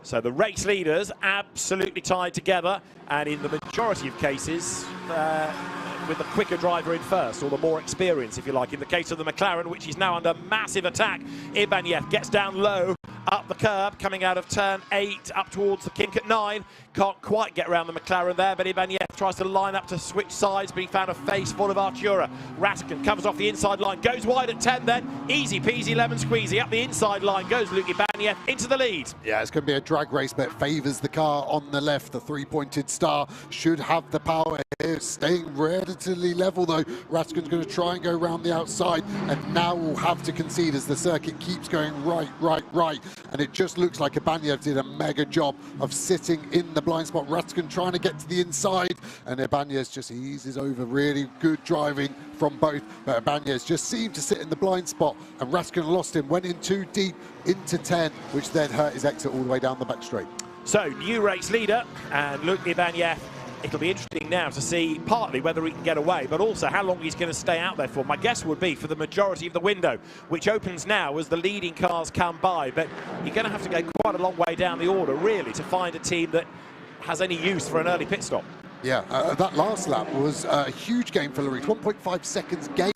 So the race leaders absolutely tied together, and in the majority of cases with the quicker driver in first, or the more experienced, if you like. In the case of the McLaren, which is now under massive attack, Ibanez gets down low, up the curb, coming out of turn 8, up towards the kink at 9. Can't quite get around the McLaren there, but Ibanez tries to line up to switch sides, but he found a face full of Artura. Rattigan covers off the inside line, goes wide at 10 then. Easy peasy lemon squeezy, up the inside line goes Luke Ibanez into the lead. Yeah, it's going to be a drag race, but it favours the car on the left. The three-pointed star should have the power here, staying relatively level though. Rattigan's going to try and go around the outside, and now will have to concede as the circuit keeps going right. And it just looks like Ibanez did a mega job of sitting in the blind spot. Rattigan trying to get to the inside, and Ibanez just eases over. Really good driving from both, but Ibanez just seemed to sit in the blind spot, and Rattigan lost him, went in too deep into 10, which then hurt his exit all the way down the back straight. So, new race leader, and Luke Ibanez. It'll be interesting now to see partly whether he can get away, but also how long he's going to stay out there for. My guess would be for the majority of the window, which opens now as the leading cars come by. But you're going to have to go quite a long way down the order, really, to find a team that has any use for an early pit stop. Yeah, that last lap was a huge gain for Lariche. 1.5 seconds gained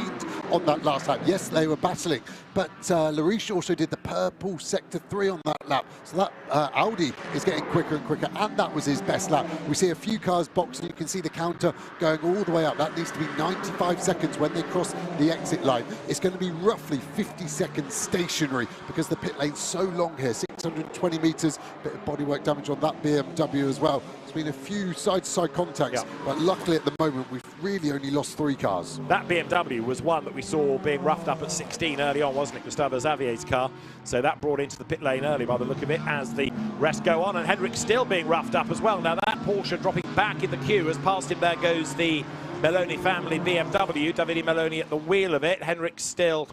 on that last lap. Yes, they were battling, but Lariche also did the purple sector 3 on that lap. So that Audi is getting quicker and quicker, and that was his best lap. We see a few cars boxing. You can see the counter going all the way up. That needs to be 95 seconds when they cross the exit line. It's going to be roughly 50 seconds stationary because the pit lane's so long here, 620 metres. Bit of bodywork damage on that BMW as well. There's been a few side-to-side contacts, but luckily at the moment we've really only lost 3 cars. That BMW was one that we saw being roughed up at 16 early on, wasn't it? Gustavo Xavier's car. So that brought into the pit lane early by the look of it as the rest go on, and Hendrick still being roughed up as well. Now that Porsche dropping back in the queue, as past him there goes the Meloni family BMW, Davide Meloni at the wheel of it. Hendrick still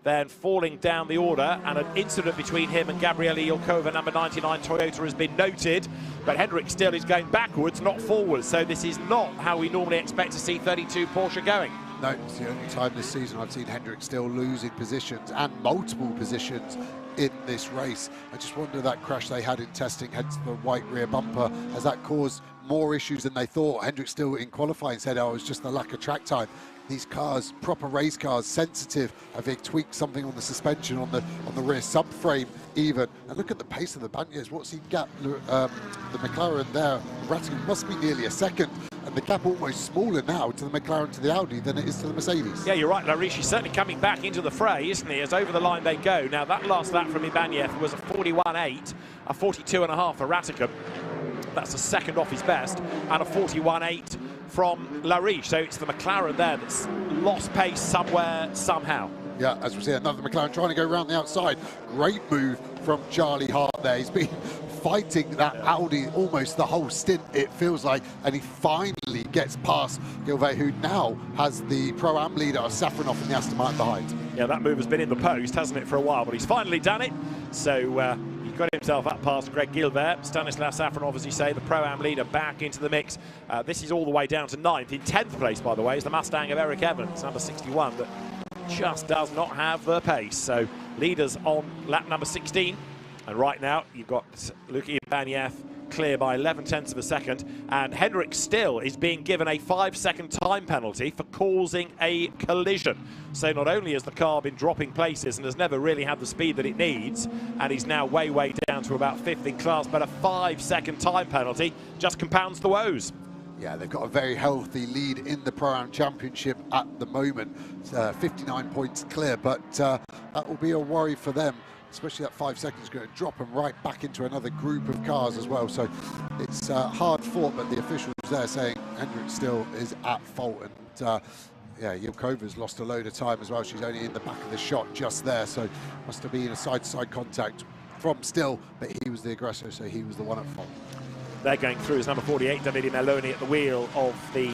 then falling down the order, and an incident between him and Gabriele Ilkova, number 99 Toyota, has been noted, but Hendrick still is going backwards, not forwards, so this is not how we normally expect to see 32 Porsche going. No, it's the only time this season I've seen Hendrick still losing positions and multiple positions in this race. I just wonder that crash they had in testing, hence the white rear bumper, has that caused more issues than they thought? Hendrick still in qualifying said, oh, it was just the lack of track time. These cars, proper race cars, sensitive. I think tweaked something on the suspension, on the rear subframe even. And look at the pace of the Banyas. What's he gap? The McLaren there, Ratigan must be nearly a second. And the gap almost smaller now to the McLaren, to the Audi, than it is to the Mercedes. Yeah, you're right, Larish. He's certainly coming back into the fray, isn't he, as over the line they go. Now, that last lap from Ibanez was a 41.8, a 42.5 for Ratigan. That's a second off his best, and a 41.8 from Larish. So it's the McLaren there that's lost pace somewhere, somehow. Yeah, as we see, another McLaren trying to go around the outside. Great move from Charlie Hart there. He's been fighting that Audi almost the whole stint, it feels like, and he finally gets past Gilvey, who now has the Pro-Am leader of Safronov in the Aston Martin behind. Yeah, that move has been in the post, hasn't it, for a while, but he's finally done it. So he got himself up past Greg Gilbert. Stanislav Safronov, as you say, the Pro-Am leader, back into the mix. This is all the way down to 9th. In 10th place, by the way, is the Mustang of Eric Evans, number 61, that just does not have the pace. So leaders on lap number 16. And right now, you've got Luka Ibanez clear by 11/10 of a second. And Hendrick still is being given a 5-second time penalty for causing a collision. So not only has the car been dropping places and has never really had the speed that it needs, and he's now way down to about 5th in class, but a 5-second time penalty just compounds the woes. Yeah, they've got a very healthy lead in the Pro-Am Championship at the moment. 59 points clear, but that will be a worry for them, especially that 5 seconds going to drop them right back into another group of cars as well. So it's hard fought, but the officials there saying Hendrick still is at fault. And yeah, Yilkova's lost a load of time as well. She's only in the back of the shot just there, so must have been a side-to-side contact from Still, but he was the aggressor, so he was the one at fault. They're going through as number 48, Davide Meloni, at the wheel of the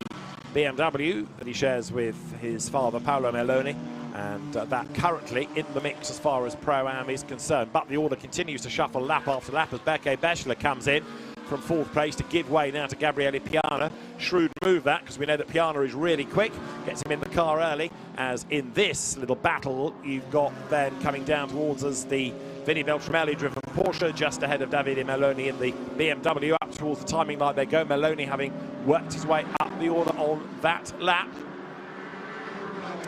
BMW that he shares with his father, Paolo Meloni, and that currently in the mix as far as Pro-Am is concerned. But the order continues to shuffle lap after lap as Beke Bechler comes in from 4th place to give way now to Gabriele Piana. Shrewd move that, because we know that Piana is really quick, gets him in the car early, as in this little battle you've got then coming down towards us the Vinny Beltramelli driven Porsche just ahead of Davide Meloni in the BMW. Up towards the timing line they go, Meloni having worked his way up the order on that lap.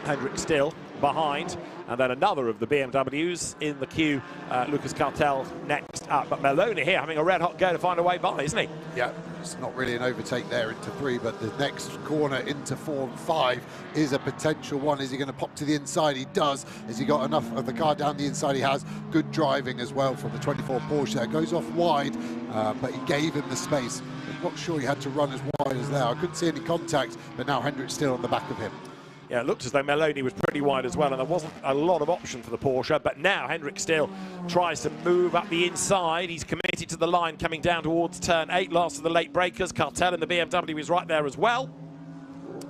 Hendrick still behind, and then another of the BMWs in the queue, Lucas Cartel next up. But Meloni here having a red hot go to find a way by, isn't he? Yeah, it's not really an overtake there into 3, but the next corner into 4 and 5 is a potential one. Is he going to pop to the inside? He does. Has he got enough of the car down the inside? He has. Good driving as well from the 24 Porsche there. Goes off wide, but he gave him the space. I'm not sure he had to run as wide as there. I couldn't see any contact, but now Hendrick's still on the back of him. Yeah, it looked as though Meloni was pretty wide as well, and there wasn't a lot of option for the Porsche. But now Hendrick still tries to move up the inside. He's committed to the line coming down towards turn 8. Last of the late breakers. Cartel in the BMW is right there as well.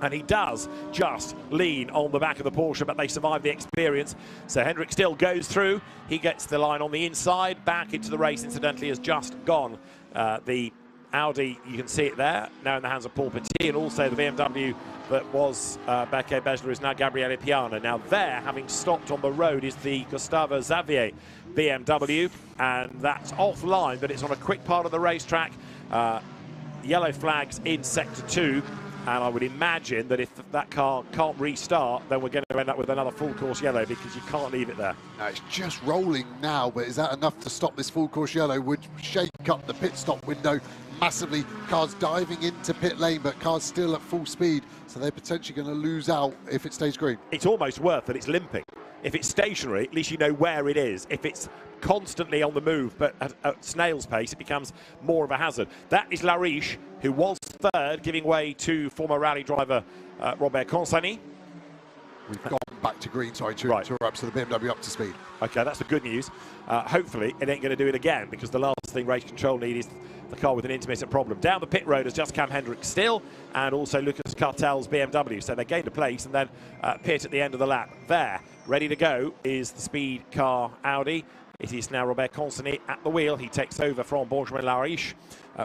And he does just lean on the back of the Porsche, but they survive the experience. So Hendrick still goes through. He gets the line on the inside. Back into the race, incidentally, has just gone. The Audi, you can see it there, now in the hands of Paul Petit, and also the BMW that was Beke Bechler is now Gabriele Piana. Now there, having stopped on the road, is the Gustavo Xavier BMW, and that's offline, but it's on a quick part of the racetrack. Yellow flags in Sector 2, and I would imagine that if that car can't restart, then we're going to end up with another full course yellow, because you can't leave it there. Now it's just rolling now, but is that enough to stop this full course yellow? Would shake up the pit stop window massively. Cars diving into pit lane, but cars still at full speed, so they're potentially going to lose out if it stays green. It's almost worth that it's limping. If it's stationary, at least you know where it is. If it's constantly on the move, but at snail's pace, it becomes more of a hazard. That is Lariche, who was 3rd, giving way to former rally driver Robert Consani. We've gone back to green, sorry, to up, so the BMW up to speed. Okay, that's the good news. Hopefully, it ain't going to do it again, because the last thing race control need is the car with an intermittent problem. Down the pit road has just come Hendrick still, and also Lucas Cartel's BMW. So they gained a place and then pit at the end of the lap. There, ready to go, is the speed car Audi. It is now Robert Consani at the wheel. He takes over from Benjamin Lariche.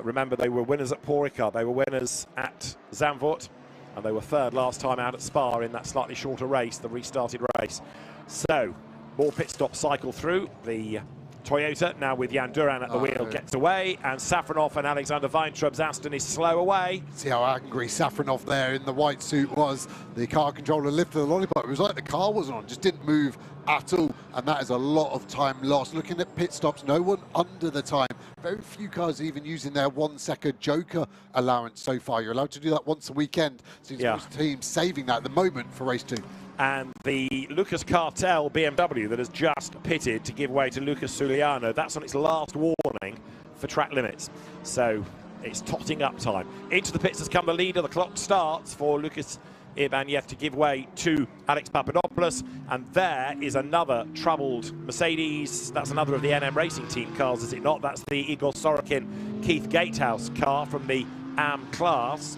Remember, they were winners at Paul Ricard. They were winners at Zandvoort. And they were third last time out at Spa in that slightly shorter race, the restarted race. So, more pit stop cycle through. The Toyota, now with Jan Duran at the wheel, gets away, and Safronov and Alexander Weintraub's Aston is slow away. See how angry Safronov there in the white suit was. The car controller lifted the lollipop. It was like the car wasn't on, just didn't move at all, and that is a lot of time lost. Looking at pit stops, no one under the time. Very few cars even using their 1 second joker allowance so far. You're allowed to do that once a weekend. Seems most teams saving that at the moment for race 2. And the Lucas Cartel BMW that has just pitted to give way to Lucas Suliano, that's on its last warning for track limits. So it's totting up time. Into the pits has come the leader. The clock starts for Lucas Ibanez to give way to Alex Papadopoulos. And there is another troubled Mercedes. That's another of the NM Racing Team cars, is it not? That's the Igor Sorokin, Keith Gatehouse car from the AM class.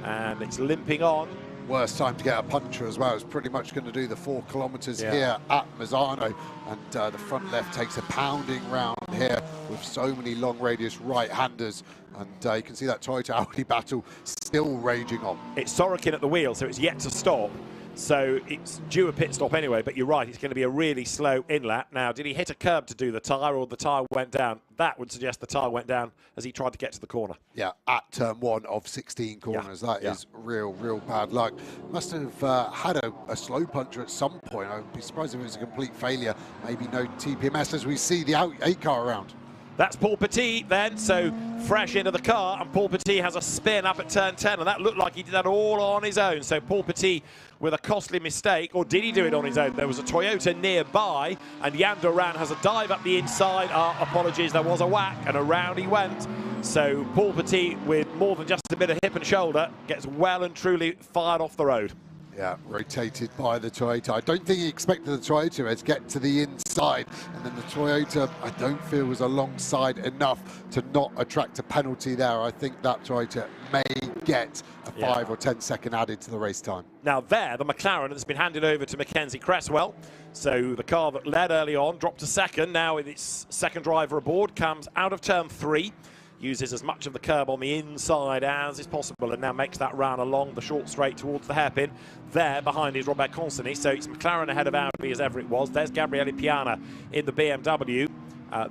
And it's limping on. Worst time to get a puncture as well. It's pretty much going to do the 4 kilometres here at Misano, and the front left takes a pounding round here with so many long radius right-handers, and you can see that Toyota Audi battle still raging on. It's Sorokin at the wheel, so it's yet to stop. So it's due a pit stop anyway, but you're right, it's going to be a really slow in-lap. Now, did he hit a curb to do the tyre, or the tyre went down? That would suggest the tyre went down as he tried to get to the corner. Yeah, at turn 1 of 16 corners. That is real bad luck. Must have had a slow puncher at some point. I'd be surprised if it was a complete failure. Maybe no TPMS as we see the 8 car around. That's Paul Petit then, so fresh into the car, and Paul Petit has a spin up at turn 10, and that looked like he did that all on his own. So Paul Petit with a costly mistake, or did he do it on his own? There was a Toyota nearby, and Jan Duran has a dive up the inside. Apologies, there was a whack, and around he went. So Paul Petit, with more than just a bit of hip and shoulder, gets well and truly fired off the road. Yeah, rotated by the Toyota. I don't think he expected the Toyota to get to the inside, and then the Toyota, I don't feel, was alongside enough to not attract a penalty there. I think that Toyota may get a 5 or 10 second added to the race time. Now there, the McLaren has been handed over to Mackenzie Cresswell. So the car that led early on dropped to second. Now with its second driver aboard, comes out of turn 3. Uses as much of the curb on the inside as is possible, and now makes that run along the short straight towards the hairpin. There behind is Robert Consony, so it's McLaren ahead of Audi as ever it was. There's Gabriele Piana in the BMW.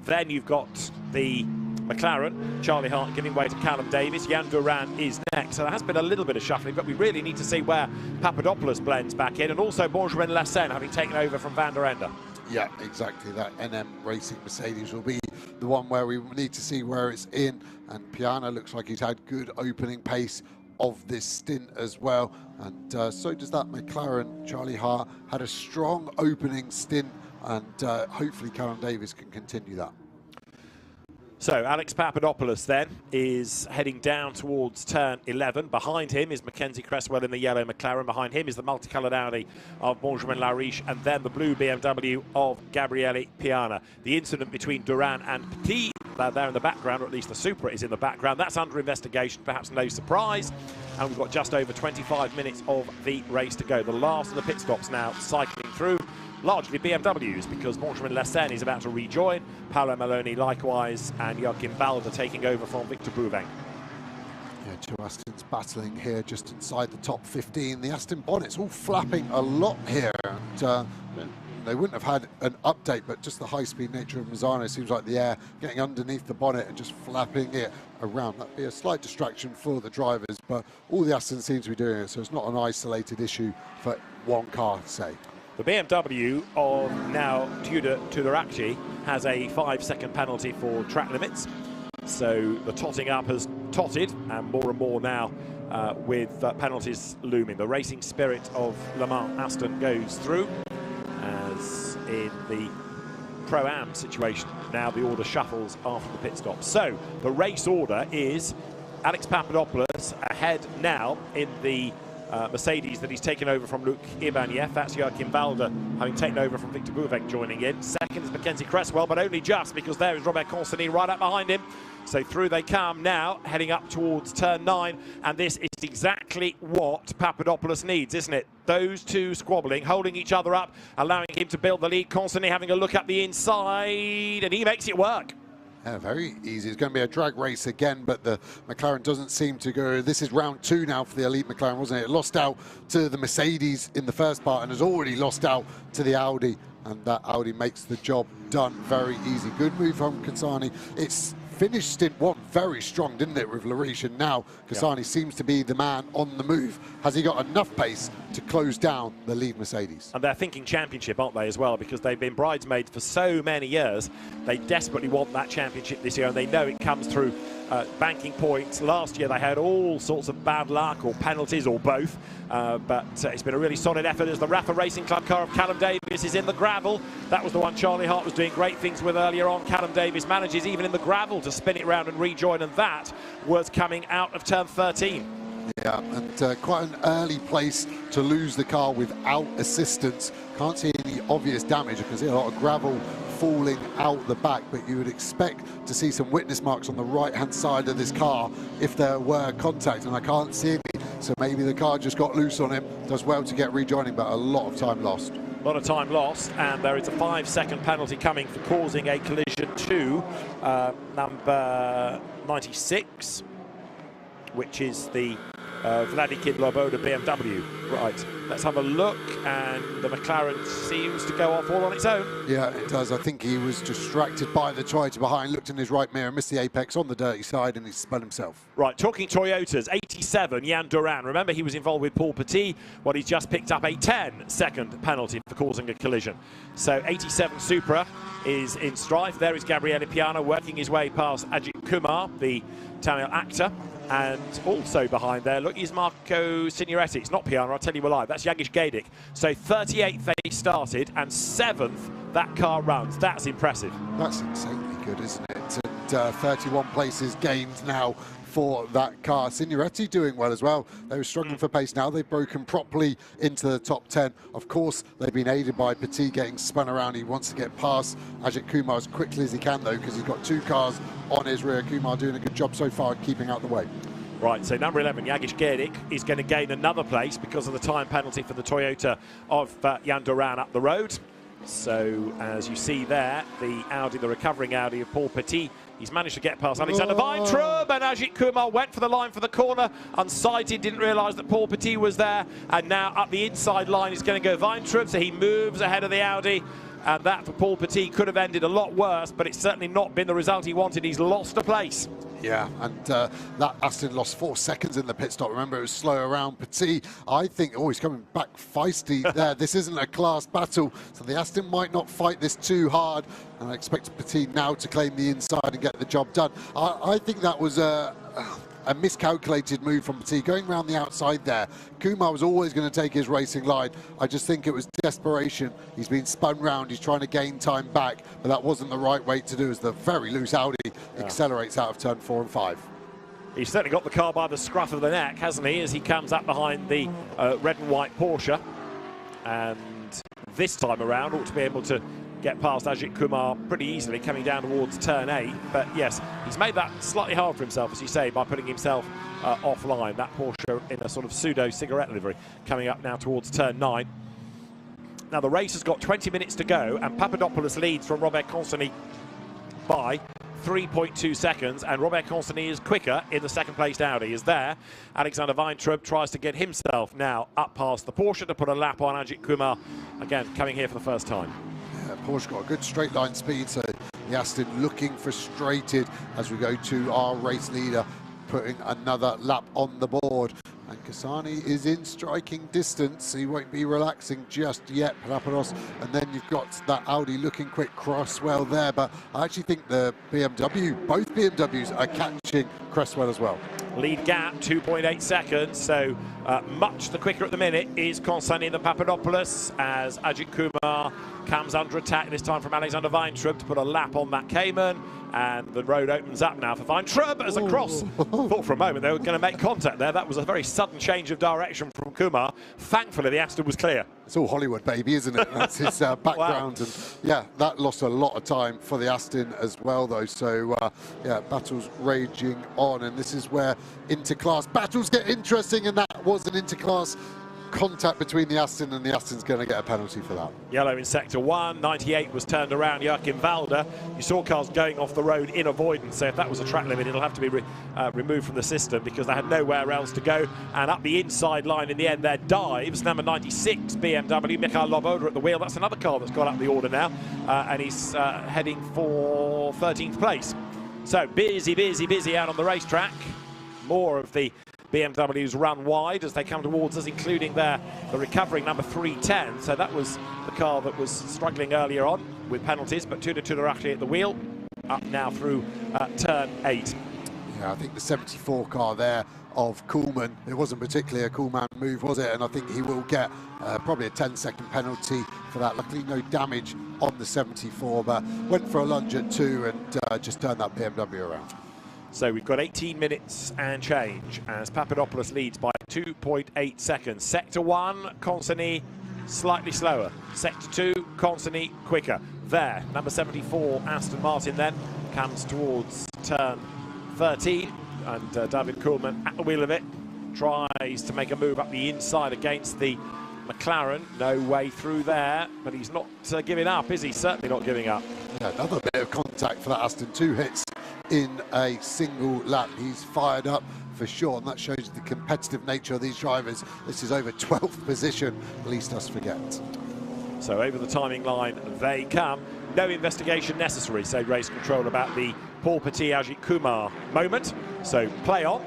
Then you've got the McLaren, Charlie Hart giving way to Callum Davis. Jan Duran is next. So there has been a little bit of shuffling, but we really need to see where Papadopoulos blends back in, and also Benjamin Lassen having taken over from Van der Ende. Yeah, exactly. That NM Racing Mercedes will be the one where we need to see where it's in. And Piana looks like he's had good opening pace of this stint as well. And so does that McLaren. Charlie Hart had a strong opening stint, and hopefully Callum Davis can continue that. So Alex Papadopoulos then is heading down towards turn 11. Behind him is Mackenzie Cresswell in the yellow McLaren. Behind him is the multicoloured Audi of Benjamin Lariche, and then the blue BMW of Gabriele Piana. The incident between Duran and Petit there in the background, or at least the Supra is in the background. That's under investigation, perhaps no surprise. And we've got just over 25 minutes of the race to go. The last of the pit stops now cycling through. Largely BMWs, because Benjamin Lassen is about to rejoin, Paolo Maloney likewise, and Joachim Balder taking over from Victor Bouvin. Yeah, two Astons battling here just inside the top 15. The Aston bonnets all flapping a lot here, and they wouldn't have had an update, but just the high-speed nature of Misano seems like the air getting underneath the bonnet and just flapping it around. That'd be a slight distraction for the drivers, but all the Astons seem to be doing it, so it's not an isolated issue for one car, say. The BMW on now Tudoraci has a 5-second penalty for track limits. So the totting up has totted, and more now with penalties looming. The racing spirit of Le Mans Aston goes through, as in the Pro-Am situation. Now the order shuffles after the pit stop. So the race order is Alex Papadopoulos ahead now in the Mercedes that he's taken over from Luc Ibanez. That's Joachim Balder having taken over from Victor Bouvin joining in. Second is Mackenzie Cresswell, but only just, because there is Robert Consony right up behind him. So through they come now, heading up towards turn 9, and this is exactly what Papadopoulos needs, isn't it? Those two squabbling, holding each other up, allowing him to build the lead. Consony having a look up the inside, and he makes it work. Yeah, very easy. It's going to be a drag race again, but the McLaren doesn't seem to go. This is round 2 now for the elite McLaren, wasn't it? It lost out to the Mercedes in the first part and has already lost out to the Audi, and that Audi makes the job done very easy. Good move from Kasani. It's finished stint 1 very strong, didn't it, with Larish, and now Kasani seems to be the man on the move. Has he got enough pace to close down the lead Mercedes? And they're thinking championship, aren't they, as well, because they've been bridesmaids for so many years. They desperately want that championship this year, and they know it comes through banking points. Last year they had all sorts of bad luck or penalties or both, but it's been a really solid effort as the RAFA Racing Club car of Callum Davis is in the gravel. That was the one Charlie Hart was doing great things with earlier on. Callum Davis manages even in the gravel to spin it round and rejoin, and that was coming out of turn 13. Yeah, and quite an early place to lose the car without assistance. Can't see any obvious damage. You can see a lot of gravel falling out the back, but you would expect to see some witness marks on the right-hand side of this car if there were contact, and I can't see any. So maybe the car just got loose on him. Does well to get rejoining, but a lot of time lost. A lot of time lost, and there is a 5-second penalty coming for causing a collision to number 96, which is the Vladimir Loboda BMW. Right, let's have a look, and the McLaren seems to go off all on its own. Yeah, it does. I think he was distracted by the Toyota behind, looked in his right mirror, missed the apex on the dirty side, and he spun himself. Right, talking Toyotas, 87, Jan Duran. Remember, he was involved with Paul Petit. Well, he's just picked up a 10-second penalty for causing a collision. So 87 Supra is in strife. There is Gabriele Piana working his way past Ajith Kumar, the Tamil actor. And also behind there, look, is Marco Signoretti. It's not Piana, I'll tell you a lie. That's Jagish Gaidik. So 38th they started, and 7th that car runs. That's impressive. That's insanely good, isn't it? And 31 places gained now for that car. Signoretti doing well as well. They were struggling for pace. Now they've broken properly into the top 10. Of course, they've been aided by Petit getting spun around. He wants to get past Ajith Kumar as quickly as he can, though, because he's got 2 cars on his rear. Kumar doing a good job so far keeping out the way. Right, so number 11, Jagish Gaidik, is going to gain another place because of the time penalty for the Toyota of Jan Duran up the road. So, as you see there, the Audi, the recovering Audi of Paul Petit, he's managed to get past Alexander Weintraub, and Ajith Kumar went for the line for the corner, unsighted, didn't realise that Paul Petit was there, and now up the inside line is going to go Weintraub, so he moves ahead of the Audi, and that for Paul Petit could have ended a lot worse, but it's certainly not been the result he wanted. He's lost a place. Yeah, and that Aston lost 4 seconds in the pit stop. Remember, it was slow around Petit. I think, oh, he's coming back feisty there. This isn't a class battle, so the Aston might not fight this too hard. And I expect Petit now to claim the inside and get the job done. I think that was a miscalculated move from Petit, going around the outside there. Kumar was always going to take his racing line. I just think it was desperation. He's been spun round, he's trying to gain time back, but that wasn't the right way to do as the very loose Audi accelerates out of turn 4 and 5. He's certainly got the car by the scruff of the neck, hasn't he, as he comes up behind the red and white Porsche. And this time around ought to be able to get past Ajith Kumar pretty easily coming down towards turn 8. But yes, he's made that slightly hard for himself, as you say, by putting himself offline. That Porsche in a sort of pseudo cigarette livery coming up now towards turn 9. Now the race has got 20 minutes to go, and Papadopoulos leads from Robert Constantini by 3.2 seconds, and Robert Constantini is quicker in the second placed Audi. Is there. Alexander Weintraub tries to get himself now up past the Porsche to put a lap on Ajith Kumar, again coming here for the first time. Yeah, Porsche got a good straight line speed, so the Aston looking frustrated as we go to our race leader putting another lap on the board. And Kasani is in striking distance. He won't be relaxing just yet, Papadopoulos. And then you've got that Audi looking quick, Cresswell there. But I actually think the BMW, both BMWs are catching Cresswell as well. Lead gap, 2.8 seconds. So much the quicker at the minute is Constantini than Papadopoulos, as Ajith Kumar comes under attack, this time from Alexander Weintraub to put a lap on that Cayman. And the road opens up now for Weintraub as a cross. Thought for a moment they were going to make contact there. That was a very sudden change of direction from Kumar. Thankfully, the Aston was clear. It's all Hollywood, baby, isn't it? That's his background. Wow. And yeah, that lost a lot of time for the Aston as well, though. So yeah, battles raging on. And this is where interclass battles get interesting. And that was an interclass contact between the Aston, and the Aston's going to get a penalty for that. Yellow in sector 1, 98 was turned around, Joachim Walder. You saw cars going off the road in avoidance, so if that was a track limit, it'll have to be removed from the system because they had nowhere else to go. And up the inside line in the end, there dives number 96 BMW, Michael Loboda at the wheel. That's another car that's got up the order now, and he's heading for 13th place. So busy out on the racetrack. More of the BMWs run wide as they come towards us, including the recovering number 310. So that was the car that was struggling earlier on with penalties, but Tudor Tudoraki at the wheel, up now through turn 8. Yeah, I think the 74 car there of Kuhlmann, it wasn't particularly a Kuhlmann move, was it? And I think he will get probably a 10-second penalty for that. Luckily, no damage on the 74, but went for a lunge at 2 and just turned that BMW around. So we've got 18 minutes and change as Papadopoulos leads by 2.8 seconds. Sector 1, Consony slightly slower. Sector 2, Consony quicker. There, number 74, Aston Martin then comes towards turn 13, and David Kuhlmann at the wheel of it tries to make a move up the inside against the McLaren. No way through there, but he's not giving up, is he? Certainly not giving up. Yeah, another bit of contact for that Aston. 2 hits in a single lap. He's fired up for sure, and that shows the competitive nature of these drivers. This is over 12th position, least us forget. So over the timing line they come. No investigation necessary, said race control about the Paul Petit Ajith Kumar moment. So play on.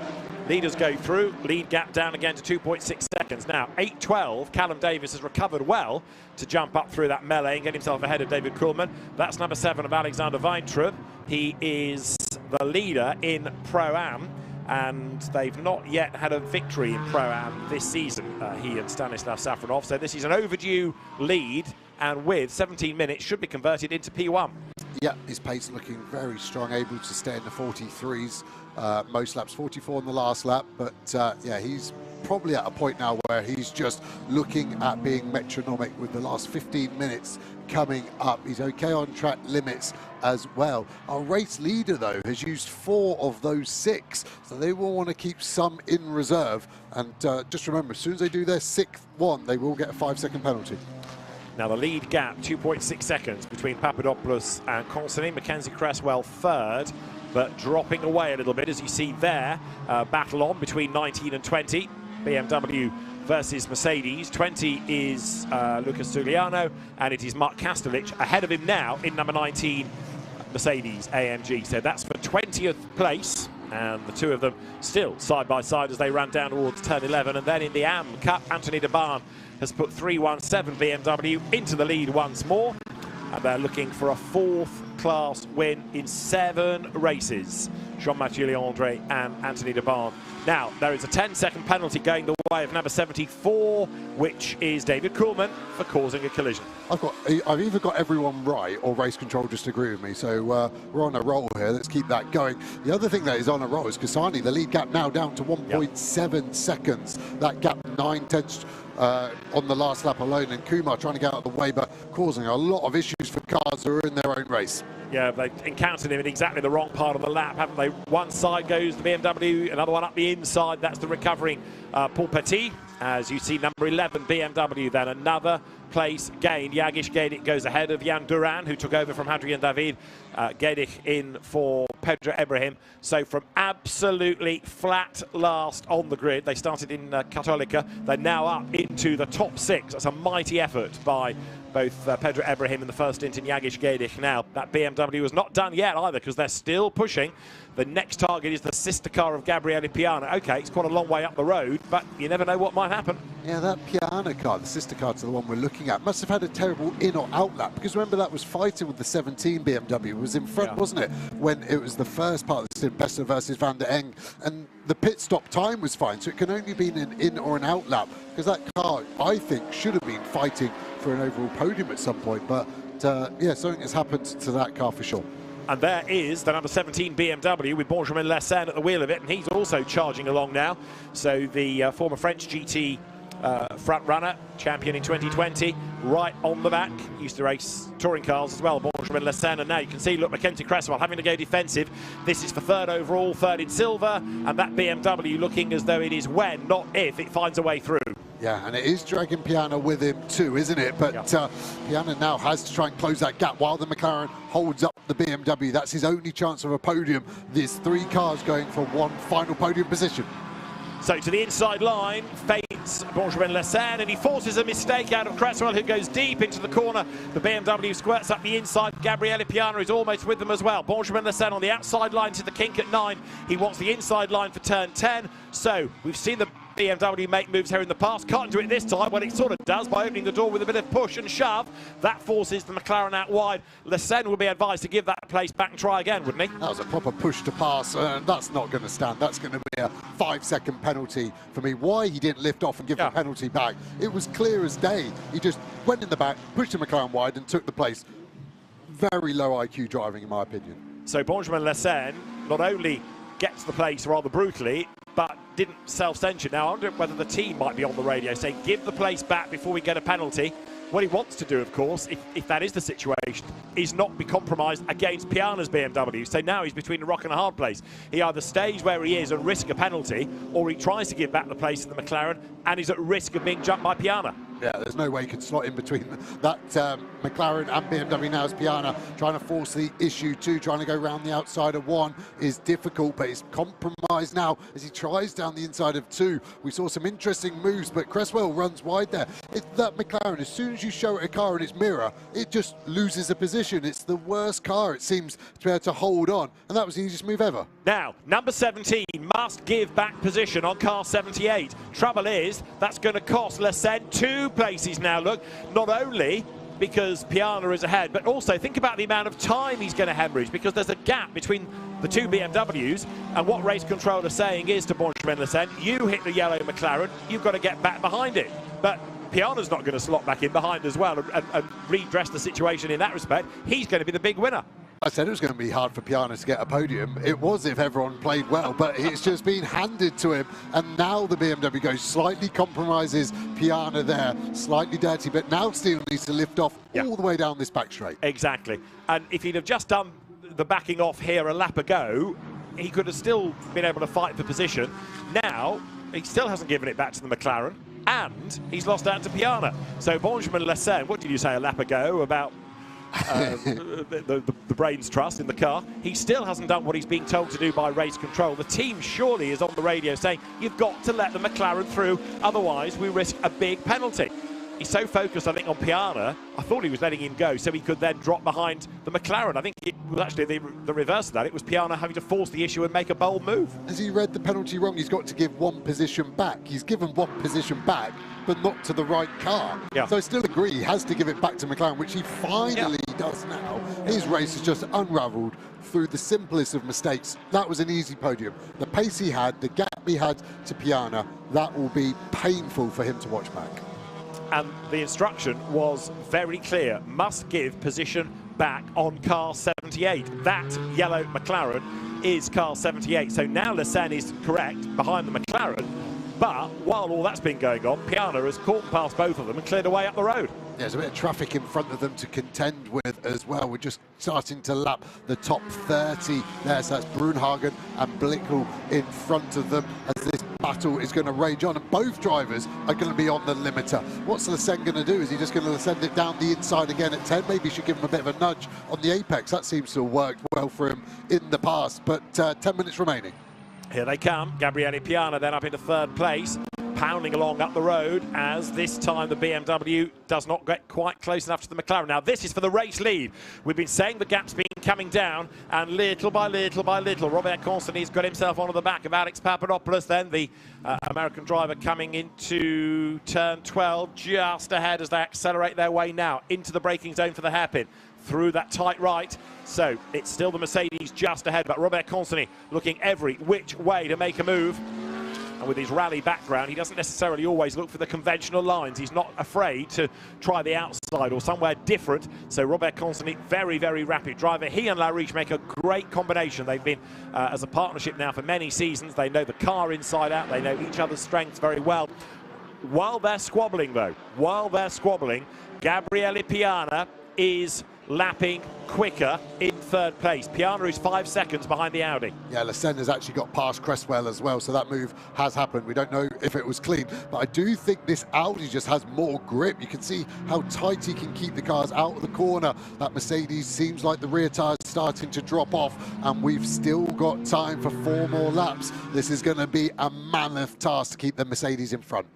Leaders go through, lead gap down again to 2.6 seconds. Now, 8.12, Callum Davis has recovered well to jump up through that melee and get himself ahead of David Kuhlmann. That's number 7 of Alexander Weintraub. He is the leader in Pro-Am, and they've not yet had a victory in Pro-Am this season, he and Stanislav Safronov. So this is an overdue lead, and with 17 minutes should be converted into P1. Yeah, his pace looking very strong, able to stay in the 43s most laps, 44 in the last lap, but yeah, he's probably at a point now where he's just looking at being metronomic with the last 15 minutes coming up. He's okay on track limits as well. Our race leader, though, has used 4 of those 6, so they will want to keep some in reserve. And just remember, as soon as they do their 6th one, they will get a 5-second penalty. Now the lead gap, 2.6 seconds between Papadopoulos and Consony. Mackenzie Cresswell third, but dropping away a little bit, as you see there. Battle on between 19 and 20. BMW versus Mercedes. 20 is Lucas Giuliano, and it is Mark Kastelich ahead of him now in number 19, Mercedes AMG. So that's for 20th place, and the two of them still side by side as they run down towards turn 11. And then in the AM Cup, Anthony de Barn has put 317 BMW into the lead once more, and they're looking for a 4th class win in 7 races. Jean-Mathieu Leandre and Anthony de Barn. Now, there is a 10-second penalty going the way of number 74, which is David Kuhlmann for causing a collision. I've either got everyone right or race control just agree with me, so we're on a roll here. Let's keep that going. The other thing that is on a roll is Kasani. The lead gap now down to 1.7 seconds. That gap 9/10 on the last lap alone, and Kumar trying to get out of the way, but causing a lot of issues for cars who are in their own race. Yeah, they've encountered him in exactly the wrong part of the lap, haven't they? One side goes the BMW, another one up the inside. That's the recovering Paul Petit. As you see, number 11 BMW, then another place gained. Jagish Gedich goes ahead of Jan Duran, who took over from Hadrian David. Gedich in for Pedro Ibrahim. So from absolutely flat last on the grid, they started in Católica. They're now up into the top 6. That's a mighty effort by both Pedro Ibrahim in the first stint and Jagish Gedich. Now, that BMW is not done yet either, because they're still pushing. The next target is the sister car of Gabriele Piana. Okay, it's quite a long way up the road, but you never know what might happen. Yeah, that Piana car, the sister car to the one we're looking at, must have had a terrible in or out lap, because remember that was fighting with the 17 BMW. It was in front, wasn't it, when it was the first part of the stint, Bessa versus Van der Eng, and the pit stop time was fine, so it can only be an in or an out lap, because that car, I think, should have been fighting for an overall podium at some point, but yeah, something has happened to that car for sure. And there is the number 17 BMW with Benjamin Lessin at the wheel of it, and he's also charging along now. So the former French GT front runner, champion in 2020, right on the back, used to race touring cars as well, Benjamin Lessin. And now you can see, look, Mackenzie Cresswell having to go defensive. This is for 3rd overall, 3rd in silver, and that BMW looking as though it is when, not if, it finds a way through. Yeah, and it is dragging Piana with him too, isn't it? But Piana now has to try and close that gap while the McLaren holds up the BMW. That's his only chance of a podium. There's 3 cars going for one final podium position. So to the inside line, fades Benjamin Lecen, and he forces a mistake out of Cresswell, who goes deep into the corner. The BMW squirts up the inside. Gabriele Piana is almost with them as well. Benjamin Lecen on the outside line to the kink at 9. He wants the inside line for turn 10. So we've seen the BMW make moves here in the past. Can't do it this time. Well, it sort of does by opening the door with a bit of push and shove. That forces the McLaren out wide. Lecen will be advised to give that place back and try again, wouldn't he? That was a proper push to pass, and that's not going to stand. That's going to be a 5-second penalty for me. Why he didn't lift off and give the penalty back, it was clear as day. He just went in the back, pushed the McLaren wide and took the place. Very low IQ driving, in my opinion. So Benjamin Lecen not only gets the place rather brutally, but didn't self-censure. Now, I wonder whether the team might be on the radio saying, give the place back before we get a penalty. What he wants to do, of course, if that is the situation, is not be compromised against Piana's BMW. So now he's between a rock and a hard place. He either stays where he is and risk a penalty, or he tries to give back the place to the McLaren and is at risk of being jumped by Piana. Yeah, there's no way he could slot in between that McLaren and BMW. Now as Piana trying to force the issue too, trying to go around the outside of 1 is difficult, but it's compromised now as he tries down the inside of 2. We saw some interesting moves, but Cresswell runs wide there. That McLaren, as soon as you show it a car in its mirror, it just loses a position. It's the worst car, it seems, to be able to hold on, and that was the easiest move ever. Now, number 17 must give back position on car 78. Trouble is, that's going to cost Lecen 2 places now, look, not only because Piana is ahead, but also think about the amount of time he's going to hemorrhage, because there's a gap between the 2 BMWs, and what race control are saying is to Benjamin Lecen, you hit the yellow McLaren, you've got to get back behind it. But Piana's not going to slot back in behind as well and redress the situation in that respect. He's going to be the big winner. I said it was going to be hard for Piana to get a podium. It was if everyone played well, but it's just been handed to him. And now the BMW goes, slightly compromises Piana there, slightly dirty, but now Steele needs to lift off all the way down this back straight. Exactly. And if he'd have just done the backing off here a lap ago, he could have still been able to fight for position. Now, he still hasn't given it back to the McLaren, and he's lost out to Piana. So Benjamin Lecen, what did you say a lap ago about the brains trust in the car? He still hasn't done what he's being told to do by race control. The team surely is on the radio saying, you've got to let the McLaren through, otherwise we risk a big penalty. He's so focused, I think, on Piana, I thought he was letting him go so he could then drop behind the McLaren. I think it was actually the reverse of that. It was Piana having to force the issue and make a bold move. Has he read the penalty wrong? He's got to give 1 position back. He's given 1 position back, but not to the right car. So I still agree he has to give it back to McLaren, which he finally does now. His race has just unravelled through the simplest of mistakes. That was an easy podium. The pace he had, the gap he had to Piana, that will be painful for him to watch back. And the instruction was very clear, must give position back on car 78. That yellow McLaren is car 78. So now Lecen is correct behind the McLaren. But while all that's been going on, Piana has caught and passed both of them and cleared away up the road. There's a bit of traffic in front of them to contend with as well. We're just starting to lap the top 30 there. So that's Brunhagen and Blickel in front of them as this battle is going to rage on. And both drivers are going to be on the limiter. What's Lecen going to do? Is he just going to send it down the inside again at 10? Maybe he should give him a bit of a nudge on the apex. That seems to have worked well for him in the past. But 10 minutes remaining. Here they come. Gabriele Piana then up into 3rd place, pounding along up the road as this time the BMW does not get quite close enough to the McLaren. Now this is for the race lead. We've been saying the gap's been coming down, and little by little by little, Robert Constantine's got himself onto the back of Alex Papadopoulos, then the American driver coming into turn 12, just ahead as they accelerate their way now into the braking zone for the hairpin. Through that tight right, so it's still the Mercedes just ahead, but Robert Constantine looking every which way to make a move. And with his rally background, he doesn't necessarily always look for the conventional lines. He's not afraid to try the outside or somewhere different. So Robert Constantine, very, very rapid driver. He and Lariche make a great combination. They've been as a partnership now for many seasons. They know the car inside out. They know each other's strengths very well. While they're squabbling, though, Gabriele Piana is lapping quicker in third place. Piana is 5 seconds behind the Audi. Yeah, Lasenna's actually got past Cresswell as well, so that move has happened. We don't know if it was clean, but I do think this Audi just has more grip. You can see how tight he can keep the cars out of the corner. That Mercedes seems like the rear tyres starting to drop off, and we've still got time for 4 more laps. This is going to be a mammoth task to keep the Mercedes in front.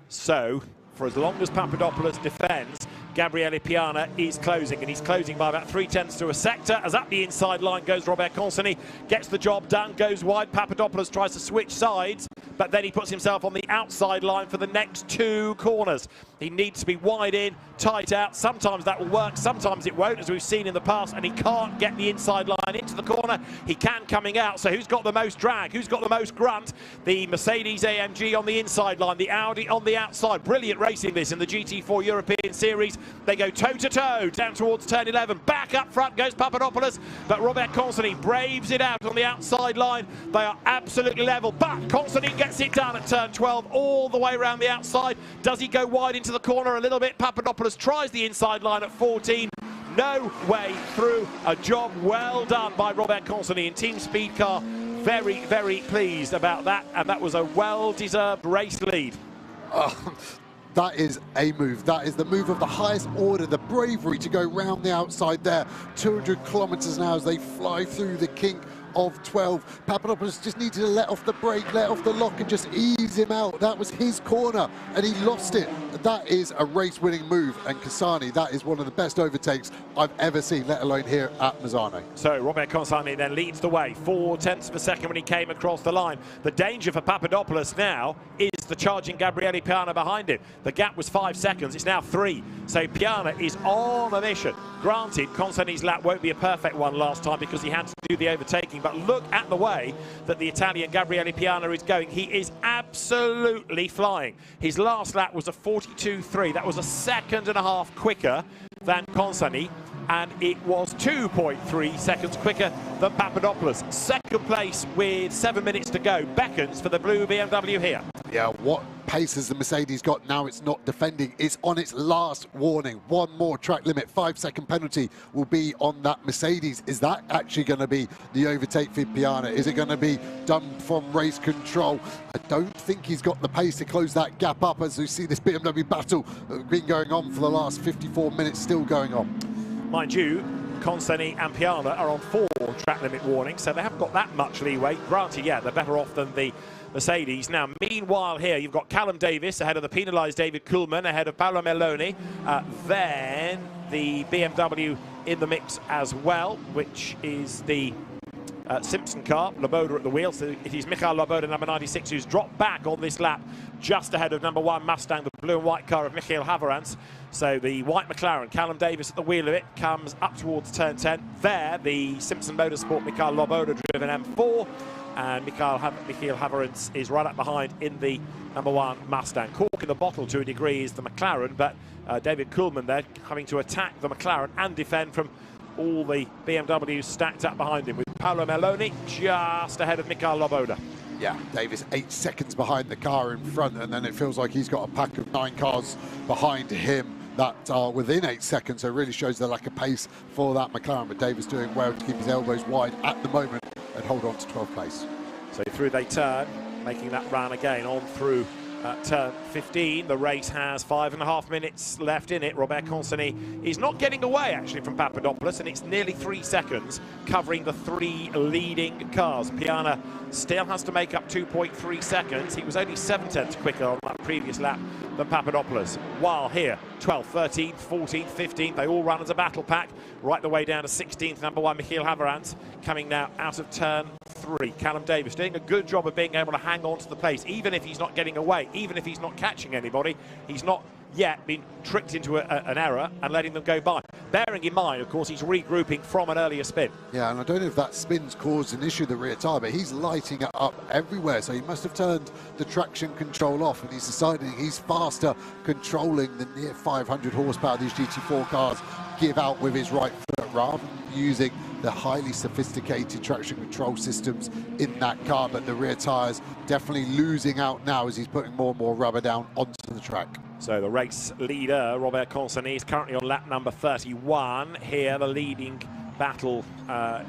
So, for as long as Papadopoulos defends, Gabriele Piana is closing, and he's closing by about 0.3 to a sector. As up the inside line goes Robert Consony, gets the job done, goes wide. Papadopoulos tries to switch sides, but then he puts himself on the outside line for the next 2 corners. He needs to be wide in, tight out. Sometimes that will work, sometimes it won't, as we've seen in the past, and he can't get the inside line into the corner. He can coming out, so who's got the most drag? Who's got the most grunt? The Mercedes AMG on the inside line, the Audi on the outside. Brilliant racing this in the GT4 European Series. They go toe-to-toe down towards turn 11. Back up front goes Papadopoulos, but Robert Consony braves it out on the outside line. They are absolutely level, but Consony gets it done at turn 12 all the way around the outside. Does he go wide into the corner a little bit? Papadopoulos tries the inside line at 14. No way through. A job well done by Robert Consony in Team Speed Car. Very, very pleased about that, and that was a well-deserved race lead. That is a move. That is the move of the highest order, the bravery to go round the outside there. 200 kilometers an hour as they fly through the kink of 12. Papadopoulos just needed to let off the brake, let off the lock, and just ease him out. That was his corner, and he lost it. That is a race-winning move, and Cassani, that is one of the best overtakes I've ever seen, let alone here at Misano. So Robert Consani then leads the way, 0.4 of a second when he came across the line. The danger for Papadopoulos now is the charging Gabriele Piana behind him. The gap was 5 seconds, it's now 3. So Piana is on a mission. Granted, Consani's lap won't be a perfect one last time because he had to do the overtaking, but look at the way that the Italian Gabriele Piana is going. He is absolutely flying. His last lap was a 42.3. That was a 1.5 seconds quicker than Consani, and it was 2.3 seconds quicker than Papadopoulos. Second place with 7 minutes to go beckons for the blue BMW here. Yeah, what pace has the Mercedes got now? It's not defending, it's on its last warning. One more track limit, 5-second penalty will be on that Mercedes. Is that actually going to be the overtake for Piana? Is it going to be done from race control? I don't think he's got the pace to close that gap up, as we see this BMW battle been going on for the last 54 minutes, still going on. Mind you, Consani and Piana are on 4 track limit warnings, so they haven't got that much leeway. Granted, yeah, they're better off than the Mercedes. Now, meanwhile here, you've got Callum Davis ahead of the penalised David Kuhlmann, ahead of Paolo Meloni. Then the BMW in the mix as well, which is the Simpson car, Loboda at the wheel. So it is Michael Loboda, number 96, who's dropped back on this lap, just ahead of number 1 Mustang, the blue and white car of Michael Haverans. So the white McLaren, Callum Davis at the wheel of it, comes up towards turn 10. There, the Simpson Motorsport Michael Loboda driven M4. And Michael Haverans is right up behind in the number 1 Mustang. Cork in the bottle to a degree is the McLaren, but David Kuhlmann there having to attack the McLaren and defend from all the BMWs stacked up behind him, with Paolo Meloni just ahead of Michael Loboda. Yeah, Davis 8 seconds behind the car in front, and then it feels like he's got a pack of 9 cars behind him that are within 8 seconds, so it really shows the lack of pace for that McLaren, but Davis doing well to keep his elbows wide at the moment and hold on to 12th place. So through they turn, making that run again on through turn 15. The race has 5.5 minutes left in it. Robert Consani is not getting away actually from Papadopoulos, and it's nearly 3 seconds covering the 3 leading cars. Piana still has to make up 2.3 seconds. He was only 0.7 quicker on that previous lap than Papadopoulos. While here, 12th, 13th, 14th, 15th, they all run as a battle pack, right the way down to 16th, number 1 Michael Haverans, coming now out of turn 3. Callum Davis doing a good job of being able to hang on to the place, even if he's not getting away, even if he's not catching anybody. He's not yet been tricked into an error and letting them go by. Bearing in mind, of course, he's regrouping from an earlier spin. Yeah, and I don't know if that spin's caused an issue, the rear tyre, but he's lighting it up everywhere, so he must have turned the traction control off, and he's deciding he's faster controlling the near 500 horsepower these GT4 cars give out with his right foot, rather than using the highly sophisticated traction control systems in that car, but the rear tyres definitely losing out now as he's putting more and more rubber down onto the track. So the race leader, Robert Consani, is currently on lap number 31. Here the leading battle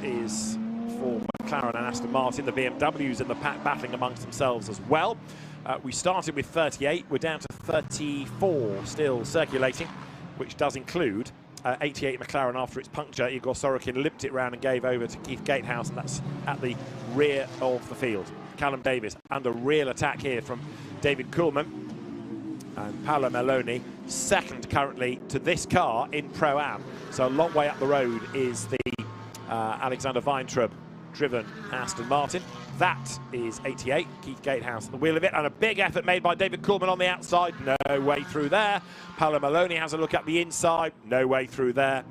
is for McLaren and Aston Martin. The BMWs in the pack battling amongst themselves as well. We started with 38, we're down to 34 still circulating, which does include 88 McLaren after its puncture. Igor Sorokin limped it round and gave over to Keith Gatehouse, and that's at the rear of the field. Callum Davis under real attack here from David Kuhlmann. And Paolo Meloni second currently to this car in Pro-Am. So a long way up the road is the Alexander Weintraub driven Aston Martin. That is 88, Keith Gatehouse at the wheel of it, and a big effort made by David Kuhlmann on the outside. No way through there. Paolo Meloni has a look at the inside. No way through there.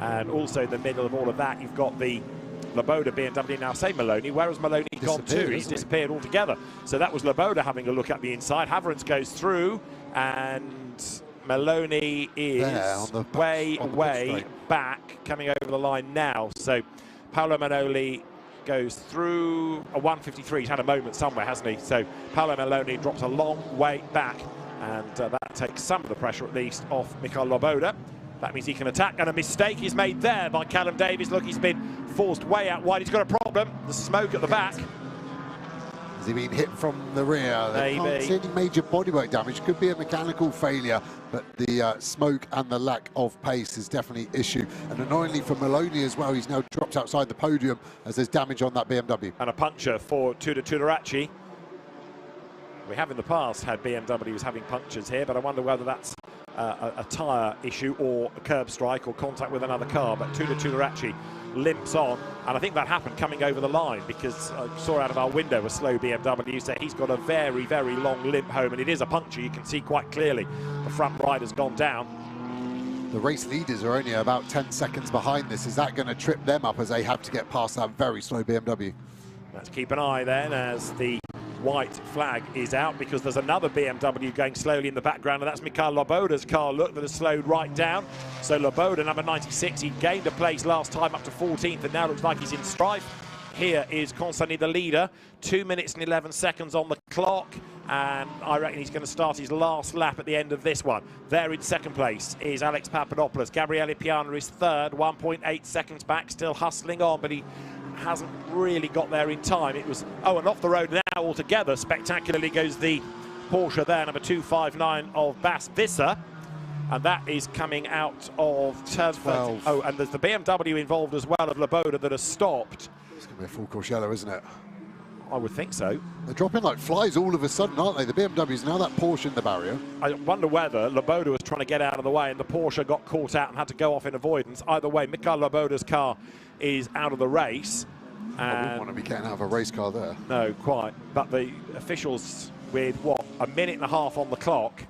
And also in the middle of all of that, you've got the Laboda BMW. Now say Meloni, where has Meloni gone to? He's disappeared altogether. So that was Laboda having a look at the inside. Haverens goes through, and Meloni is way back, coming over the line now. So Paolo Meloni goes through a 153. He's had a moment somewhere, hasn't he? So Paolo Meloni drops a long way back, and that takes some of the pressure at least off Michael Laboda. That means he can attack, and a mistake is made there by Callum Davis. Look, he's been forced way out wide. He's got a problem. The smoke at the back. Has he been hit from the rear? They can't see any major bodywork damage. Could be a mechanical failure, but the smoke and the lack of pace is definitely an issue. And annoyingly for Meloni as well, he's now dropped outside the podium as there's damage on that BMW. And a puncture for Tudorace. We have in the past had BMWs having punctures here, but I wonder whether that's a tyre issue or a curb strike or contact with another car. But Tudorace limps on, and I think that happened coming over the line, because I saw out of our window a slow BMW, so he's got a very, very long limp home, and it is a puncture. You can see quite clearly the front rider's gone down. The race leaders are only about 10 seconds behind this. Is that going to trip them up as they have to get past that very slow BMW? Let's keep an eye then as the white flag is out, because there's another BMW going slowly in the background, and that's Michael Laboda's car. Look, that has slowed right down. So Laboda, number 96, he gained a place last time up to 14th, and now looks like he's in strife. Here is Consani, the leader, 2 minutes and 11 seconds on the clock, and I reckon he's going to start his last lap at the end of this one. There in second place is Alex Papadopoulos. Gabriele Piana is third, 1.8 seconds back, still hustling on, but he hasn't really got there in time. It was, and off the road now altogether. Spectacularly goes the Porsche there, number 259 of Bas Visser, and that is coming out of turn 12. Oh, and there's the BMW involved as well of Laboda that has stopped. It's going to be a full course yellow, isn't it? I would think so. They're dropping like flies all of a sudden, aren't they? The BMW's now that Porsche in the barrier. I wonder whether Laboda was trying to get out of the way and the Porsche got caught out and had to go off in avoidance. Either way, Michael Laboda's car is out of the race. I wouldn't want to be getting out of a race car there. No, quite. But the officials, with what, a minute and a half on the clock,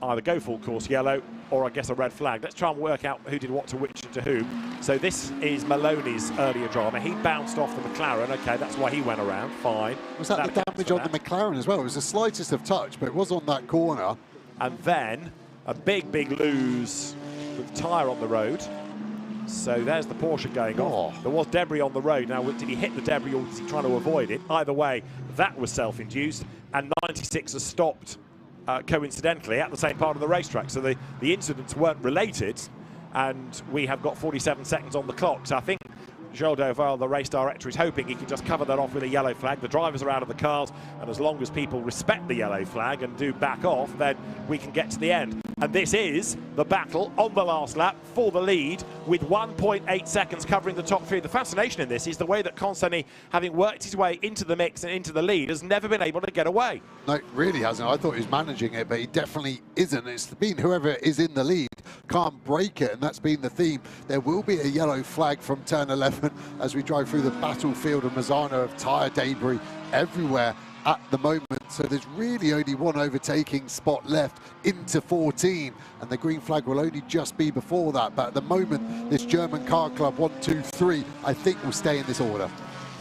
either go full course yellow or I guess a red flag. Let's try and work out who did what to which and to whom. So this is Maloney's earlier drama. He bounced off the McLaren. Okay, that's why he went around. Fine. Was that the damage on the McLaren as well? It was the slightest of touch, but it was on that corner. And then a big, big lose with the tyre on the road. So there's the Porsche going off. There was debris on the road. Now, did he hit the debris or was he trying to avoid it? Either way, that was self-induced. And 96 has stopped coincidentally at the same part of the racetrack. So the incidents weren't related. And we have got 47 seconds on the clock. So I think Joel Doval, the race director, is hoping he can just cover that off with a yellow flag. The drivers are out of the cars, and as long as people respect the yellow flag and do back off, then we can get to the end. And this is the battle on the last lap for the lead, with 1.8 seconds covering the top three. The fascination in this is the way that Consani, having worked his way into the mix and into the lead, has never been able to get away. No, it really hasn't. I thought he was managing it, but he definitely isn't. It's been whoever is in the lead can't break it, and that's been the theme. There will be a yellow flag from turn 11 as we drive through the battlefield of Misano, of tyre debris everywhere at the moment. So there's really only one overtaking spot left into 14, and the green flag will only just be before that. But at the moment, this German car club 1, 2, 3, I think will stay in this order.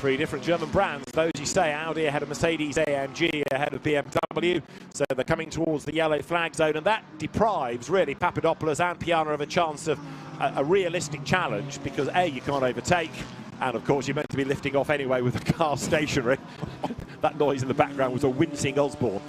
Three different German brands. Those you stay. Audi ahead of Mercedes, AMG ahead of BMW. So they're coming towards the yellow flag zone, and that deprives really Papadopoulos and Piana of a chance of a realistic challenge, because A, you can't overtake, and of course you're meant to be lifting off anyway with the car stationary. That noise in the background was a wincing Osborne,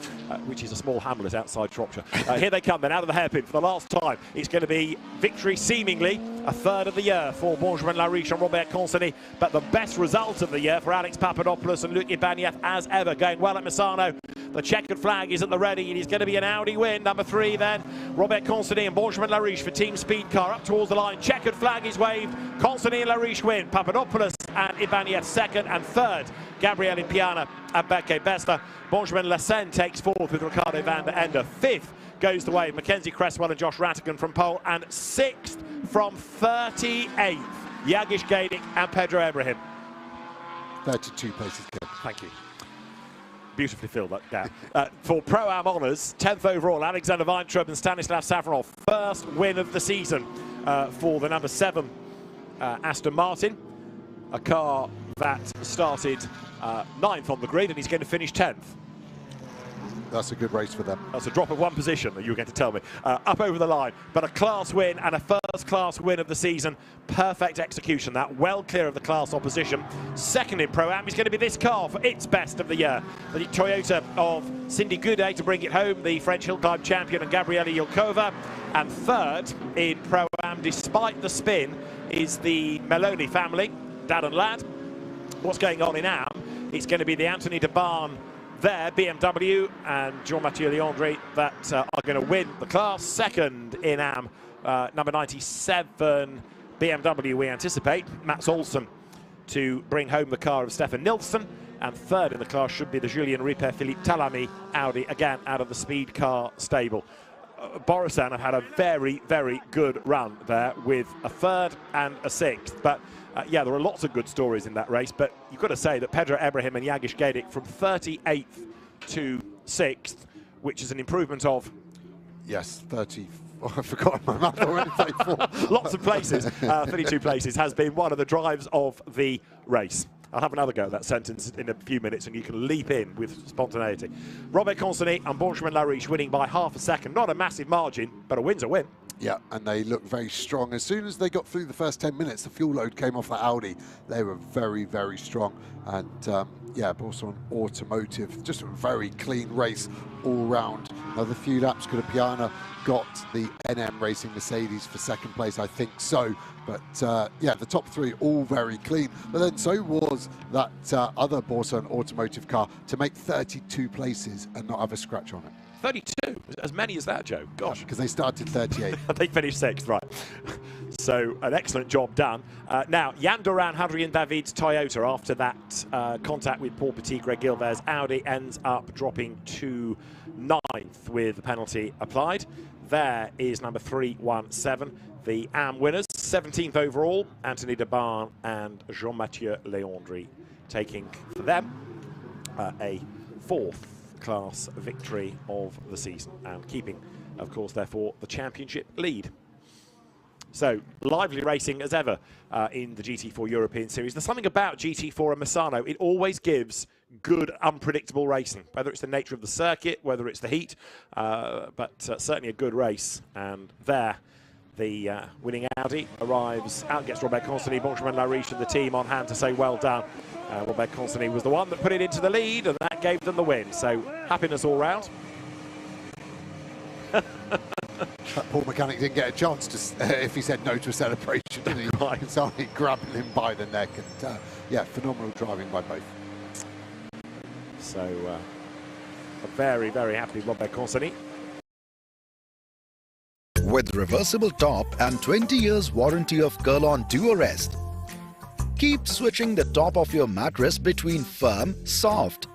which is a small hamlet outside Shropshire. Here they come then, out of the hairpin for the last time. It's going to be victory, seemingly a third of the year for Benjamin Lariche and Robert Consonny, but the best result of the year for Alex Papadopoulos and Luc Ibanez as ever, going well at Misano. The checkered flag is at the ready. It is going to be an Audi win. Number 3 then, Robert Consonny and Benjamin Lariche for Team Speed Car up towards the line. Checkered flag is waved. Consonny and Lariche win. Papadopoulos and Ibanez second, and third, Gabriele Piana and Beke Besta. Benjamin Lassen takes fourth with Ricardo van der Ende. Fifth goes the way Mackenzie Cresswell and Josh Rattigan from pole, and sixth from 38th, Yagish Gaidik and Pedro Ibrahim. 32 places. Thank you. Beautifully filled that gap. For Pro-Am honours, 10th overall, Alexander Weintraub and Stanislav Savronov. First win of the season for the number 7 Aston Martin. A car that started 9th on the grid, and he's going to finish 10th. That's a good race for them. That's a drop of 1 position that you were going to tell me. Up over the line, but a class win and a first-class win of the season. Perfect execution, that well clear of the class opposition. Second in Pro-Am is going to be this car for its best of the year. The Toyota of Cindy Goudet to bring it home, the French Hill Climb champion, and Gabriela Yilkova. And third in Pro-Am, despite the spin, is the Meloni family, dad and lad. What's going on in Am? It's going to be the Anthony de Barn there, BMW, and Jean-Mathieu Leandri that are going to win the class. Second in Am, number 97 BMW, we anticipate Mats Olsen to bring home the car of Stefan Nilsson. And third in the class should be the Julien Ripper Philippe Talamy Audi, again out of the speed car stable. Borisan have had a very, very good run there with a third and a sixth. But yeah, there are lots of good stories in that race, but you've got to say that Pedro Ibrahim and Yagish Gaidik from 38th to 6th, which is an improvement of... Yes, 30. Oh, I've forgotten my math already. 34. Lots of places, 32 places, has been one of the drives of the race. I'll have another go at that sentence in a few minutes, and you can leap in with spontaneity. Robert Consonny and Benjamin Lariche winning by half a second. Not a massive margin, but a win's a win. Yeah, and they look very strong. As soon as they got through the first 10 minutes, the fuel load came off that Audi. They were very, very strong. And yeah, also on automotive, just a very clean race all round. Another few laps, could have Piana got the NM Racing Mercedes for second place? I think so. But yeah, the top 3 all very clean. But then so was that other Borson automotive car to make 32 places and not have a scratch on it. 32? As many as that, Joe? Gosh. Because they started 38th. They finished 6th, right. So an excellent job done. Now, Jan Duran, Hadrian David's Toyota, after that contact with Paul Petit, Greg Gilvert's Audi, ends up dropping to 9th with the penalty applied. There is number 317, the AM winners. 17th overall, Anthony de Barn and Jean-Mathieu Leandri taking for them a 4th class victory of the season, and keeping, of course, therefore, the championship lead. So, lively racing as ever in the GT4 European Series. There's something about GT4 and Misano. It always gives good, unpredictable racing, whether it's the nature of the circuit, whether it's the heat, but certainly a good race. And there, the winning Audi arrives out, gets Robert Consonny, Benjamin Lariche and the team on hand to say well done. Robert Consonny was the one that put it into the lead, and that gave them the win. So, happiness all round. That poor mechanic didn't get a chance to, if he said no to a celebration, did he? Right. And somebody grabbing him by the neck, and yeah, phenomenal driving by both. So, a very, very happy Robert Consonny. With reversible top and 20 years warranty of Kurlon Duo-Rest, keep switching the top of your mattress between firm, soft,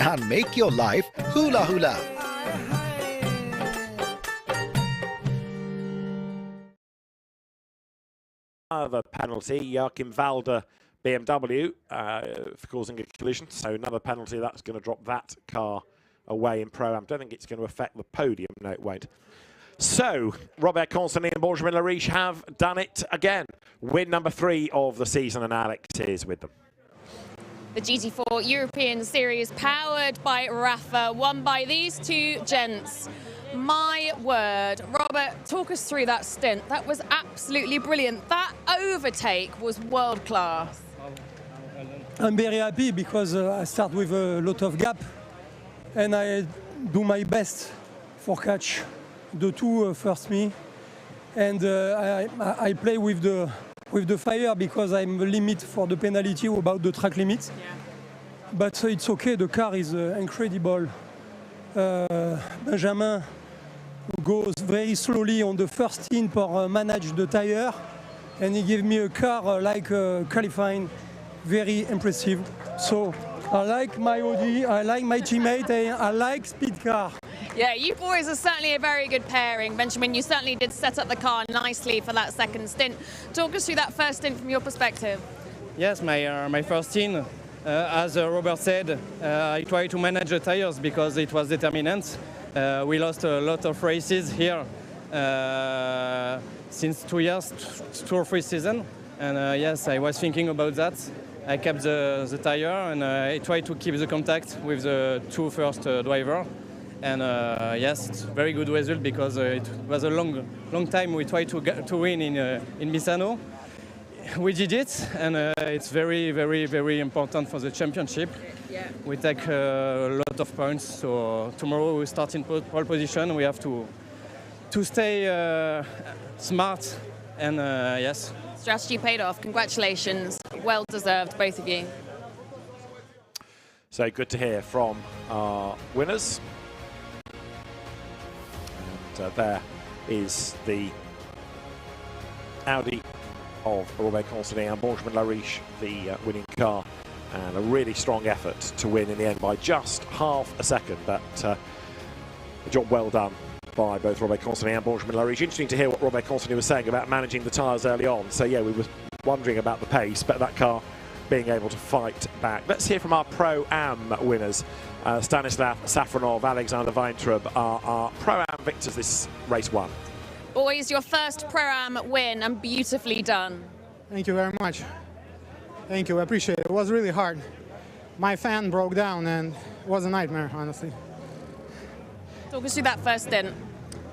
and make your life hula hula. Another penalty, Joachim Walder, BMW, for causing a collision. So another penalty, that's going to drop that car away in Pro-Am. Don't think it's going to affect the podium. No, it won't. So, Robert Constantine and Benjamin Lariche have done it again. Win number 3 of the season, and Alex is with them. The GT4 European Series, powered by RAFA, won by these two gents. My word. Robert, talk us through that stint. That was absolutely brilliant. That overtake was world class. I'm very happy because I start with a lot of gap and I do my best for catch the two first me, and I play with the fire because I'm the limit for the penalty about the track limit. Yeah. But it's okay, the car is incredible. Benjamin goes very slowly on the first stint for manage the tire, and he gave me a car like qualifying, very impressive. So I like my Audi, I like my teammate, and I like speed car. Yeah, you boys are certainly a very good pairing. Benjamin, you certainly did set up the car nicely for that second stint. Talk us through that first stint from your perspective. Yes, my first stint, as Robert said, I tried to manage the tires because it was determinant. We lost a lot of races here since 2 years, 2 or 3 seasons. And yes, I was thinking about that. I kept the tire and I tried to keep the contact with the 2 first drivers. And yes, it's a very good result because it was a long time we tried to win in Misano. We did it, and it's very, very, very important for the championship. Yeah. We take a lot of points, so tomorrow we start in pole position. We have to stay smart, and yes. Strategy paid off. Congratulations. Well deserved, both of you. So good to hear from our winners. And there is the Audi of Robert Constantine and Benjamin Lariche, the winning car, and a really strong effort to win in the end by just half a second. But a job well done by both Robert Constantine and Benjamin Lariche. Interesting to hear what Robert Constantine was saying about managing the tyres early on. So yeah, we were wondering about the pace, but that car being able to fight back. Let's hear from our Pro-Am winners. Stanislav Safronov, Alexander Weintraub are our Pro-Am victors this race 1. Boys, your first Pro-Am win, and beautifully done. Thank you very much. Thank you, I appreciate it. It was really hard. My fan broke down and it was a nightmare, honestly. Talk us through that first stint.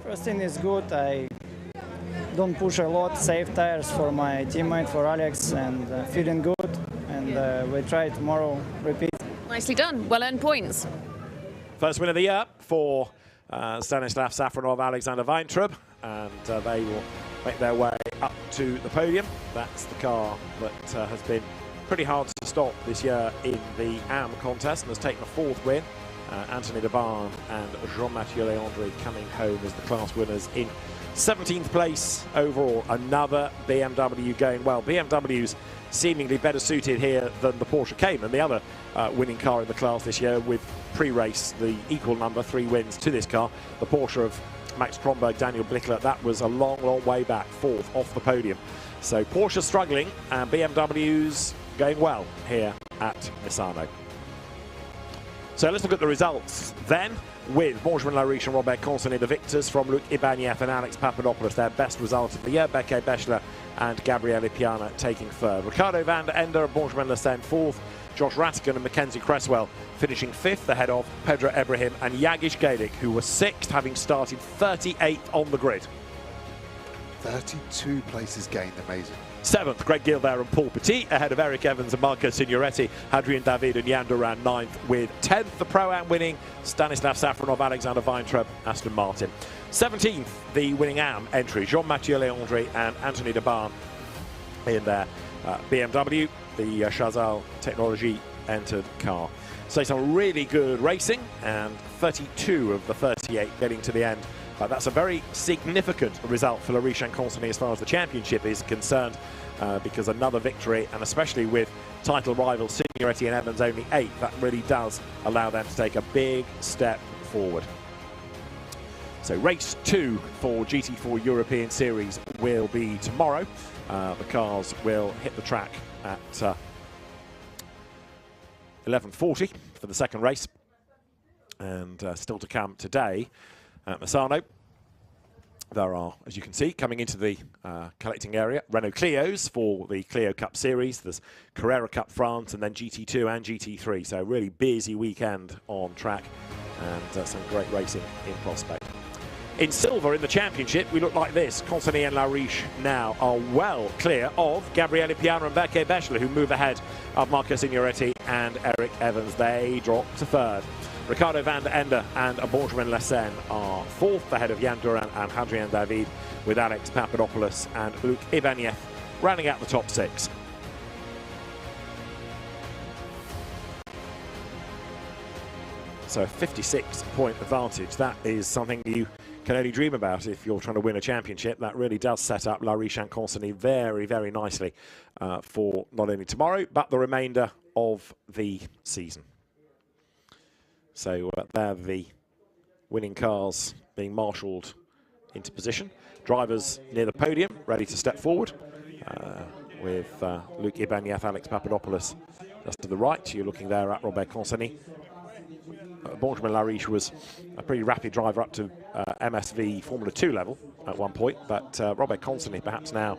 First stint is good. I don't push a lot, save tires for my teammate, for Alex, and feeling good. And we try tomorrow, repeat. Nicely done, well-earned points. First win of the year for Stanislav Safronov, Alexander Weintraub, and they will make their way up to the podium. That's the car that has been pretty hard to stop this year in the AM contest and has taken a 4th win. Anthony de Barn and Jean-Mathieu Leandri coming home as the class winners in 17th place overall. Another BMW going well. BMW's seemingly better suited here than the Porsche Cayman, the other winning car in the class this year, with pre-race the equal number, 3 wins to this car. The Porsche of Max Kronberg, Daniel Blickler, that was a long, long way back, 4th off the podium. So Porsche struggling and BMW's going well here at Misano. So let's look at the results then, with Benjamin Lariche and Robert Constantine the victors from Luc Ibanez and Alex Papadopoulos, their best result of the year. Beke Bechler and Gabriele Piana taking 3rd. Ricardo van der Ende and Benjamin Lecen 4th. Josh Rattigan and Mackenzie Cresswell finishing 5th ahead of Pedro Ibrahim and Jagish Galic, who were 6th, having started 38th on the grid. 32 places gained, amazing. 7th, Greg Gilbert and Paul Petit, ahead of Eric Evans and Marco Signoretti. Hadrian David and Jan Duran 9th, with 10th, the Pro-Am winning Stanislav Safronov, Alexander Weintraub, Aston Martin. 17th, the winning AM entry, Jean-Mathieu Leandri and Anthony de Barn in their BMW, the Chazal Technology entered car. So some really good racing, and 32 of the 38 getting to the end. That's a very significant result for Lariche and Constantine as far as the championship is concerned, because another victory, and especially with title rivals Signoretti and Evans only 8th, that really does allow them to take a big step forward. So race 2 for GT4 European Series will be tomorrow. The cars will hit the track at 11:40 for the second race, and still to come today at Misano. There are, as you can see, coming into the collecting area, Renault Clios for the Clio Cup Series. There's Carrera Cup France and then GT2 and GT3. So a really busy weekend on track and some great racing in prospect. In silver in the championship, we look like this. Consonny and Lariche now are well clear of Gabriele Piana and Berke Beschler, who move ahead of Marco Signoretti and Eric Evans. They drop to third. Ricardo van der Ende and Benjamin Lessen are fourth, ahead of Jan Duran and Hadrian David, with Alex Papadopoulos and Luc Ibanez rounding out the top six. So a 56-point advantage. That is something you can only dream about if you're trying to win a championship. That really does set up Lariche and Consonny very, very nicely for not only tomorrow, but the remainder of the season. So there the winning cars being marshalled into position. Drivers near the podium, ready to step forward, with Luc Ibanez, Alex Papadopoulos just to the right. You're looking there at Robert Consonny. Benjamin Lariche was a pretty rapid driver up to MSV Formula 2 level at one point, but Robert Consonny perhaps now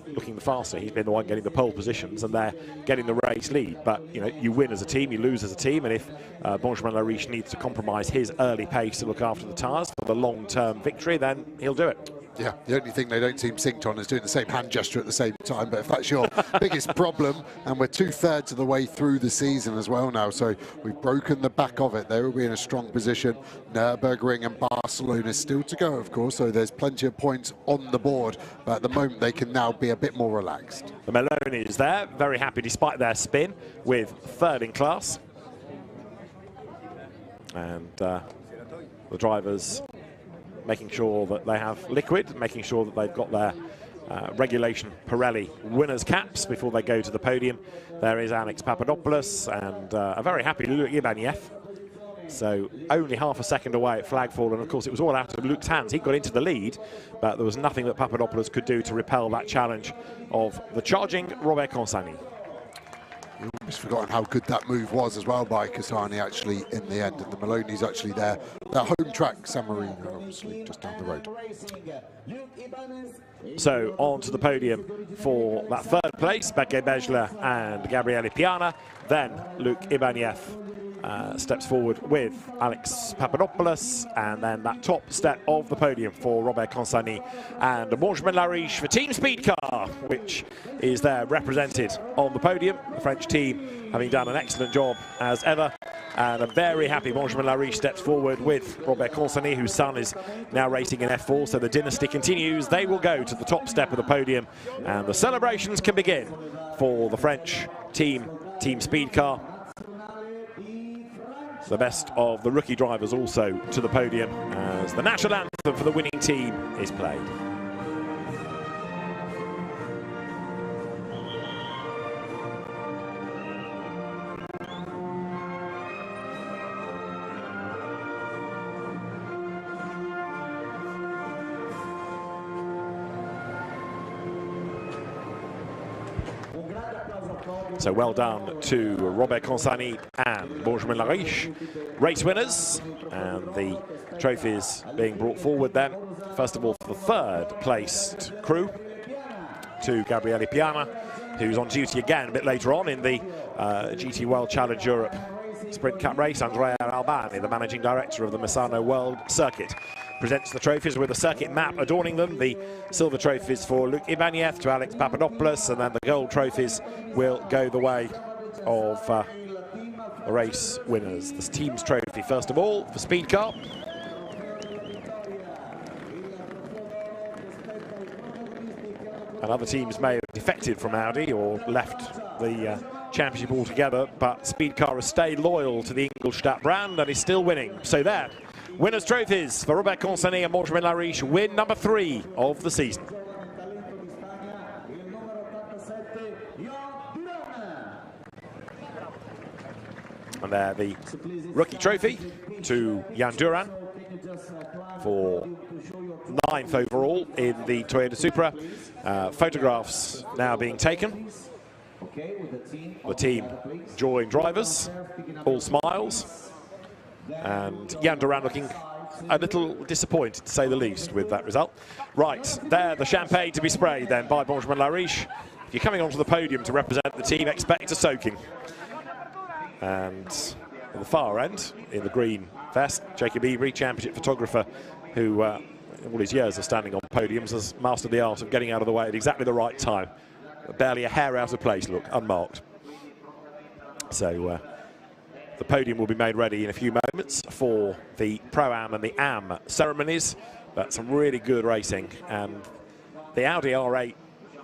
looking the faster. He's been the one getting the pole positions and they're getting the race lead. But you know, you win as a team, you lose as a team, and if Benjamin Lariche needs to compromise his early pace to look after the tyres for the long-term victory, then he'll do it. Yeah, the only thing they don't seem synced on is doing the same hand gesture at the same time. But if that's your biggest problem, and we're 2/3 of the way through the season as well now, so we've broken the back of it. They will be in a strong position. Nürburgring and Barcelona still to go, of course, so there's plenty of points on the board. But at the moment, they can now be a bit more relaxed. The Meloni is there, very happy despite their spin, with third in class. And the drivers making sure that they have liquid, making sure that they've got their regulation Pirelli winners caps before they go to the podium. There is Alex Papadopoulos and a very happy Luc Ibanez. So only half a second away at flagfall, and of course it was all out of Luc's hands. He got into the lead, but there was nothing that Papadopoulos could do to repel that challenge of the charging Robert Consonny. You've almost forgotten how good that move was as well by Consonny actually in the end, and the Maloney's actually there. Their home track, San Marino, obviously just down the road. So on to the podium for that third place, Berke Beschler and Gabriele Piana. Then Luc Ibanez steps forward with Alex Papadopoulos, and then that top step of the podium for Robert Consonny and Benjamin Lariche for Team Speed Car, which is there represented on the podium. The French team having done an excellent job as ever, and a very happy Benjamin Lariche steps forward with Robert Consonny, whose son is now racing in F4, so the dynasty continues. They will go to the top step of the podium, and the celebrations can begin for the French team, Team Speed Car. The best of the rookie drivers also to the podium as the national anthem for the winning team is played. So well done to Robert Consonny and Benjamin Lariche, race winners, and the trophies being brought forward then. First of all, for the third placed crew, to Gabriele Piana, who's on duty again a bit later on in the GT World Challenge Europe Sprint Cup race. Andrea Albani, the managing director of the Misano World Circuit, presents the trophies with a circuit map adorning them. The silver trophies for Luc Ibanez to Alex Papadopoulos, and then the gold trophies will go the way of the race winners. The team's trophy, first of all, for Speed Car. And other teams may have defected from Audi or left the championship altogether, but Speed Car has stayed loyal to the Ingolstadt brand and is still winning. So there, winners' trophies for Robert Consonny and Benjamin Lariche, win number 3 of the season. And there, the rookie trophy to Jan Duran for 9th overall in the Toyota Supra. Photographs now being taken. The team join drivers, all smiles. And Jan Duran looking a little disappointed, to say the least, with that result. Right, there, the champagne to be sprayed then by Benjamin Lariche. If you're coming onto the podium to represent the team, expect a soaking. And at the far end, in the green vest, Jacob Ebery, championship photographer, who all his years of standing on podiums has mastered the art of getting out of the way at exactly the right time. Barely a hair out of place, look, unmarked. So the podium will be made ready in a few moments for the Pro-Am and the Am ceremonies. But some really good racing, and the Audi R8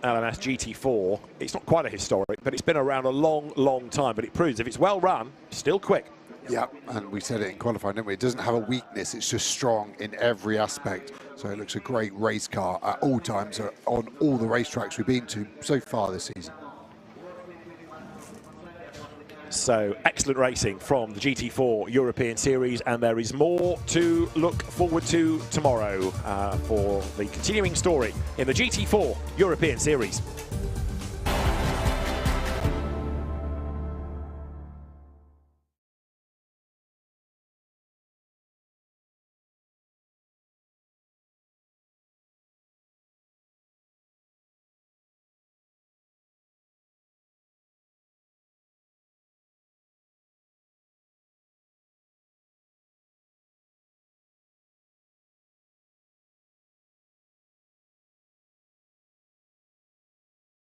LMS GT4, it's not quite a historic, but it's been around a long, long time. But it proves if it's well run, still quick. Yeah, and we said it in qualifying, didn't we? It doesn't have a weakness, it's just strong in every aspect. So it looks a great race car at all times on all the racetracks we've been to so far this season. So excellent racing from the GT4 European Series, and there is more to look forward to tomorrow for the continuing story in the GT4 European Series.